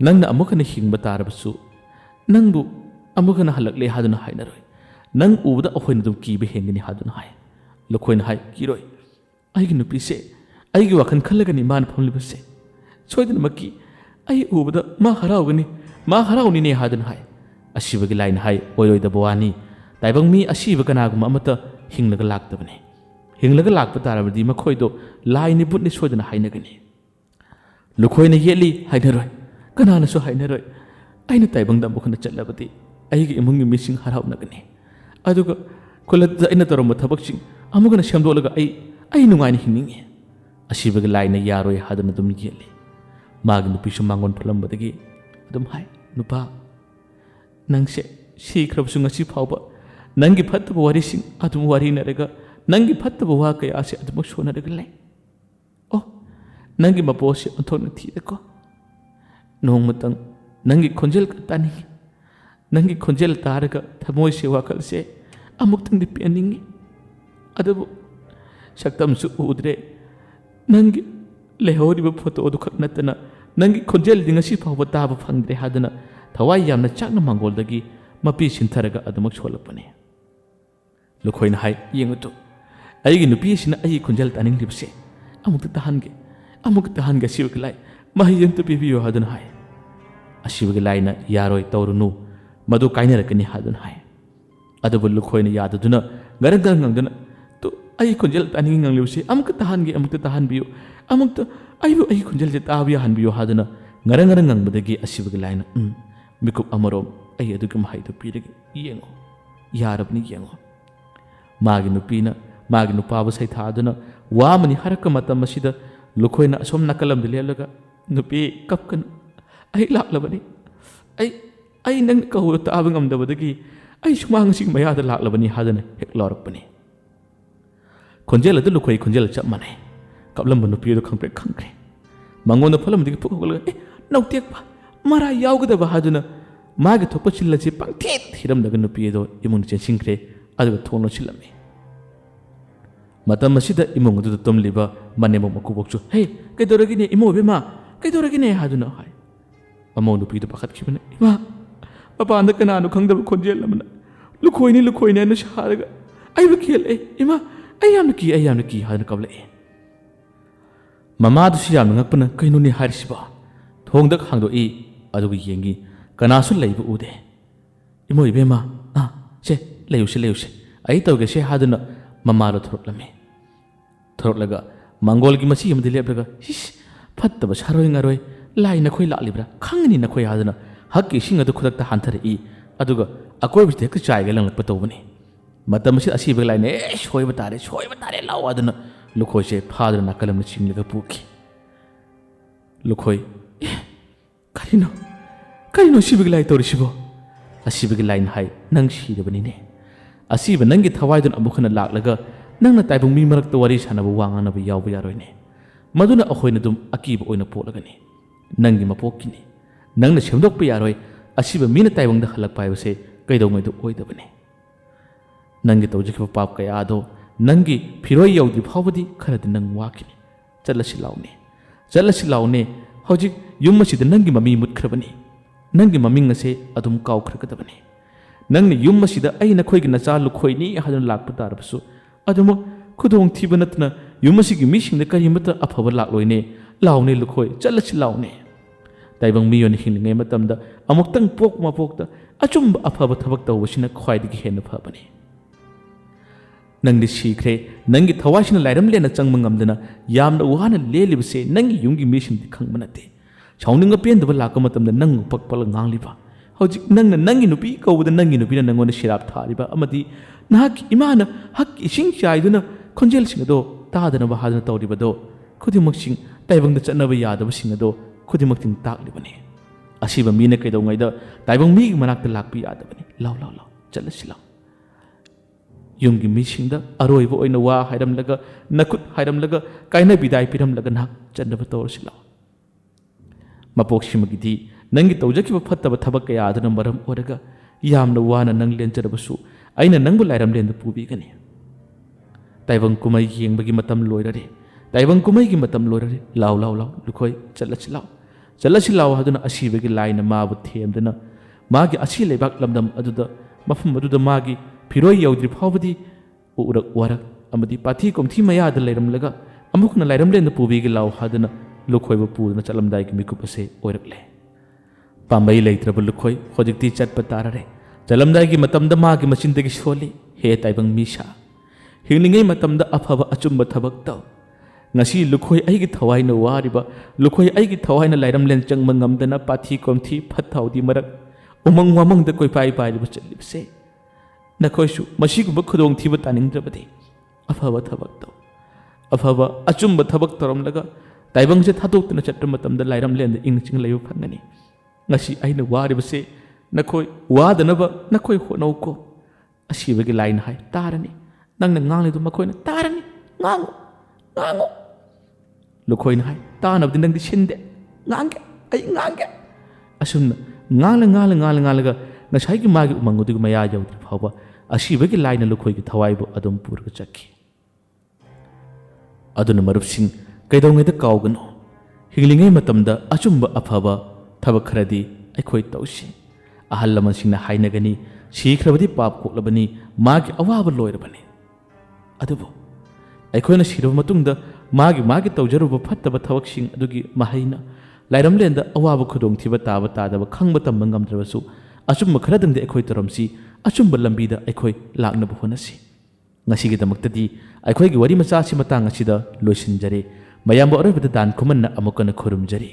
ꯅꯪꯅ ꯑꯃꯨꯛ ꯍꯟꯅ ꯍꯤꯡꯕ ꯇꯥꯔꯕꯁꯨ ꯅꯪꯕꯨ ꯑꯃꯨꯛ ꯍꯟꯅ ꯍꯜꯂꯛꯂꯦ ꯍꯥꯏꯗꯨꯅ ꯍꯥꯏꯅꯔꯣꯏ ꯅꯪ ꯎꯕꯗ ꯑꯩꯈꯣꯏꯅ ꯑꯗꯨꯝ ꯀꯤꯕ ꯍꯦꯟꯒꯅꯤ ꯍꯥꯏꯗꯨꯅ ꯍꯥꯏ꯫ ꯂꯨꯈꯣꯏꯅ ꯍꯥꯏ ꯀꯤꯔꯣꯏ ꯑꯩꯒꯤ ꯅꯨꯄꯤꯁꯦ ꯑꯩꯒꯤ ꯋꯥꯈꯜ ꯈꯜꯂꯒꯅꯤ ꯃꯥꯅ ꯐꯝꯂꯤꯕꯁꯦ ꯁꯣꯏꯗꯅꯃꯛꯀꯤ ꯑꯩ ꯎꯕꯗ ꯃꯥ ꯍꯔꯥꯎꯅꯤꯅꯦ ꯍꯥꯏꯗꯨꯅ ꯍꯥꯏ꯫ ꯑꯁꯤꯕꯒꯤ ꯂꯥꯏꯅ ꯍꯥꯏ ꯑꯣꯏꯔꯣꯏꯗꯕ ꯋꯥꯅꯤ ꯇꯥꯏꯕꯪ ꯃꯤ ꯑꯁꯤꯕ ꯀꯅꯥꯒꯨꯝꯕ ꯑꯃꯠꯇ ꯍꯤꯡꯂꯒ ꯂꯥꯛꯇꯕꯅꯤ ꯍꯤꯡꯂꯒ ꯂꯥꯛꯄ ꯇꯥꯔꯕꯗꯤ ꯃꯈꯣꯏꯗꯣ ꯂꯥꯏꯅꯤ ꯕꯨꯠꯅꯤ ꯁꯣꯏꯗꯅ ꯍꯥꯏꯅꯒꯅꯤ꯫ ꯂꯨꯈꯣꯏꯅ ꯌꯦꯠꯂꯤ ꯍꯥꯏꯅꯔꯣꯏ ꯀꯅꯥꯅꯁꯨ ꯍꯥꯏꯅꯔꯣꯏ ꯑꯩꯅ ꯇꯥꯏꯕꯪꯗ ꯑꯃꯨꯛ ꯍꯟꯅ ꯆꯠꯂꯕꯗꯤ ꯑꯩꯒꯤ ꯏꯃꯨꯡꯒꯤ ꯃꯤꯁꯤꯡ ꯍꯔꯥꯎꯅꯒꯅꯤ ꯑꯗꯨꯒ ꯈꯨꯜꯂꯛꯇ ꯑꯩꯅ ꯇꯧꯔꯝꯕ ꯊꯕꯛꯁꯤꯡ ꯑꯃꯨꯛ ꯍꯟꯅ ꯁꯦꯝꯗꯣꯛꯂꯒ ꯑꯩ ꯅꯨꯡꯉꯥꯏꯅ ꯍꯤꯡꯅꯤꯡꯉꯤ꯫ ꯑꯁꯤꯕꯒꯤ ꯂꯥꯏꯅ ꯌꯥꯔꯣꯏ ꯍꯥꯏꯗꯨꯅ ꯑꯗꯨꯝ ꯌꯦꯠꯂꯤ꯫ ꯃꯥꯒꯤ ꯅꯨꯄꯤꯁꯨ ꯃꯥꯡꯒꯣꯟ ꯐꯨꯠꯂꯝꯕꯗꯒꯤ ꯑꯗꯨꯝ ꯍꯥꯏ ꯅꯨꯄꯥ ꯅꯪꯁꯦ ꯁꯤꯈ꯭ꯔꯕꯁꯨ ꯉꯁꯤ ꯐꯥꯎꯕ ꯅꯪꯒꯤ ꯐꯠꯇꯕ ꯋꯥꯔꯤꯁꯤꯡ ꯑꯗꯨꯝ ꯋꯥꯔꯤꯅꯔꯒ ꯅꯪꯒꯤ ꯐꯠꯇꯕ ꯋꯥ ꯀꯌꯥꯁꯦ ꯑꯗꯨꯃꯛ ꯁꯣꯟꯅꯔꯒ ꯂꯩ꯫ ꯅꯪꯒꯤ ꯃꯄꯣꯠꯁꯦ ꯑꯣꯟꯊꯣꯛꯅ ꯊꯤꯗꯦꯀꯣ ꯅꯣꯡꯃꯇꯪ ꯅꯪꯒꯤ ꯈꯣꯟꯖꯦꯜ ꯇꯥꯅꯤꯡꯉꯤ ꯅꯪꯒꯤ ꯈꯣꯟꯖꯦꯜ ꯇꯥꯔꯒ ꯊꯃꯣꯏꯁꯦ ꯋꯥꯈꯜꯁꯦ ꯑꯃꯨꯛꯇꯪꯗꯤ ꯄꯦꯟꯅꯤꯡꯉꯤ ꯑꯗꯨꯕꯨ ꯁꯛꯇꯝꯁꯨ ꯎꯗ꯭ꯔꯦ ꯅꯪꯒꯤ ꯂꯩꯍꯧꯔꯤꯕ ꯐꯣꯇꯣꯗꯨ ꯈꯛ ꯅꯠꯇꯅ ꯅꯪꯒꯤ ꯈꯣꯟꯖꯦꯜꯗꯤ ꯉꯁꯤ ꯐꯥꯎꯕ ꯇꯥꯕ ꯐꯪꯗ꯭ꯔꯦ ꯍꯥꯏꯗꯨꯅ ꯊꯋꯥꯏ ꯌꯥꯝꯅ ꯆꯥꯛꯅ ꯃꯥꯡꯒꯣꯜꯗꯒꯤ ꯃꯄꯤ ꯁꯤꯟꯊꯔꯒ ꯑꯗꯨꯃꯛ ꯁꯣꯜꯂꯛꯄꯅꯤ꯫ ꯂꯨꯈꯣꯏꯅ ꯍꯥꯏ ꯌꯦꯡꯉꯨꯇꯨ ꯑꯩꯒꯤ ꯅꯨꯄꯤ ꯑꯁꯤꯅ ꯑꯩꯒꯤ ꯈꯣꯟꯖꯦꯜ ꯇꯥꯅꯤꯡꯂꯤꯕꯁꯦ ꯑꯃꯨꯛꯇ ꯇꯥꯍꯟꯒꯦ ꯑꯁꯤꯕꯒꯤ ꯂꯥꯏ ꯃꯍꯩ ꯑꯃꯇ ꯄꯤꯕꯤꯌꯨ ꯍꯥꯏꯗꯨꯅ ꯍꯥꯏ꯫ ꯑꯁꯤꯕꯒꯤ ꯂꯥꯏꯅ ꯌꯥꯔꯣꯏ ꯇꯧꯔꯨꯅꯨ ꯃꯗꯨ ꯀꯥꯏꯅꯔꯛꯀꯅꯤ ꯍꯥꯏꯗꯨꯅ ꯍꯥꯏ꯫ ꯑꯗꯨꯕꯨ ꯂꯨꯈꯣꯏꯅ ꯌꯥꯗꯗꯨꯅ ꯉꯔꯪ ꯉꯪꯗꯨꯅ ꯑꯩꯒꯤ ꯈꯣꯟꯖꯦꯜ ꯇꯥꯅꯤꯡꯉꯤ ꯉꯪꯂꯤꯕꯁꯦ ꯑꯃꯨꯛꯇ ꯇꯥꯍꯟꯕꯤꯌꯨ ꯑꯩꯕꯨ ꯑꯩꯒꯤ ꯈꯣꯟꯖꯦꯜꯁꯦ ꯇꯥꯕ ꯌꯥꯍꯟꯕꯤꯌꯨ ꯍꯥꯏꯗꯨꯅ ngarang ngarang ngangbadagi asibagi laina mikup amarom ai adugi mahaidu piragi yengo yarabni yengo magi nupina magi nupabu saithaduna wamani haraka matam asida lukhoina asom nakalam dilelaga nupi kapkan ai laklabani ai nang kahu taaba ngamdabadagi ai sumang sing mayada laklabani hadana hek lorapani khonjel adu lukhoi khonjel chap manai kaplam nupi do khangpre khangkre mangon phalam digi pukogla nautek ba mara yaugdaba haduna magi thopa chillachi pangthet hiram daga nupi do imung chen singkre adu thongno chilami matam asida imung adu tomliba manemo makubokchu hey kaidoragine imo bema kaidoragine haduna hai among nupi do pakhat khibane ima mapanda kananu khangdaba khonjel lamna lukhoini na sharaga ai bakil ima ayamna ki haduna kabla mama du siyam ngakpana kainuni harisiba thongdak hangdo adugi yengi kanasu leibu ude imo ibema se leyuse ai tawge se haduna mama ro thoroklaga mangol gi masi yamdi lebraga his phattaba saroi ngaroi lai na khoi laklibra khangni na khoi haduna hakki singa du khudak ta hanthar aduga akoi bi tek chai ga langlakpa tawbani matam si asiba lai ne soiba tare law aduna lukhoi se phadra na kalam na chinglaga puki lukhoi karino sibig lai torisibo asibig line hai nang sidabani ne asiba nangi thawaidun amukhana laklaga nangna taibung mi marak wari sanabu wanga na yaw yaroi ne maduna akhoina dum akiba oina polagani nangi mapokini nangna semdok pa yaroi asiba mina taibung da halak paibase kaidongai du oidabani nangi tawjikba pap kaya ado nangi phiroi yawdi phawdi kharadi nang wakini jalasi laune hojik yummasida nangi mami mutkrabani nangi maming ase adum kawkhrakadabani nangni yummasida aina khoigi nacha lukhoini hadun lakpa tarbasu adum khudong thiba natna yummasigi misingda karimata afaba lakloine laune lukhoi jalasi laune taibang miyoni hinlingai matamda amuktang pokta achumba afaba thabak tawbasina khwaidigi hena phabani nangdi sikre nangi thawasina lairam lena changma ngamdana yamna wana lelibase nangi yungi mission di khangma nate chawninga pendaba lakka matamda nang pakpal ngangliba hojik nangna nangi nupi kawda nangi nupi na nangona shirap thariba amadi nahaki imana hak ising chaiduna khonjel singado tadana ba hadana tawriba do khudimak sing taibang da chanaba yadaba singado khudimak ting taklibani asiba mina kaidongai da taibang mi manakta lakpi yadabani law chalasilaw yumgi misingda aroibo oina wa hairamlaga nakut hairamlaga kaina bidai piramlaga nak chandaba tawrsilaw mapokshimagidi nangi tawjakiba phattaba thabak kaya adana maram oraga yamna wana nang lenjarabasu aina nangbu lairam lenda pubigani taibang kumai yengbagi matam loirare taibang kumai gi matam loirare law lukhoi chalasilaw haduna asibagi laina mabu themdana magi asi lebak lamdam aduda mafum aduda magi phiroi yaudri phawdi urak warak amadi pathi komthi mayada lairamlaga amukna lairam lenda pubigi law hadana lukhoiba pudna chalamdai ki mikup ase oirakle pambai leitraba lukhoi hojikti chatpa tarare chalamdai ki matamda ma ki machindagi soli he taibang misha hinglingai matamda afaba achumba thabak taw ngasi lukhoi aigi thawai na wariba lukhoi aigi thawai na lairam len changma ngamdana pathi komthi phathawdi marak umang wamang da koi pai riba chalibse nakhoisu masiguba khudong thiba taningdrabadi afaba thabak taw afaba achumba thabak taramlaga taibang se thadokna chatra matamda lairam len ing ching leyu phangani ngasi aina waribase nakhoi wadanaba nakhoi honauko asibagi line hai tarani nangna ngangli du makhoina tarani ngango lukhoina hai tanabdi nangdi sinde ngange asumna ngala ngasai gi magi umangudu maya yawdi phawba asibagi line lukhoi gi thawaibu adum purga chakki aduna marupsing kaidongai kaugano hinglingai matamda achumba afaba thabak kharadi aikhoi tausi ahal laman singna hainagani sikhrabadi pap koklabani magi awaba loirabani adubo aikhoina siraba matungda magi tawjaruba phattaba thabak sing adugi mahaina lairamlenda awaba khudong thiba taba tadaba khangba tamba ngamdrabasu achumba kharadangde aikhoi taramsi achumba lambida aikhoi laknaba honasi ngasigi damaktadi aikhoi gi wari macha si matang asida loisinjare mayamba oribada dan kumanna amukana khurumjari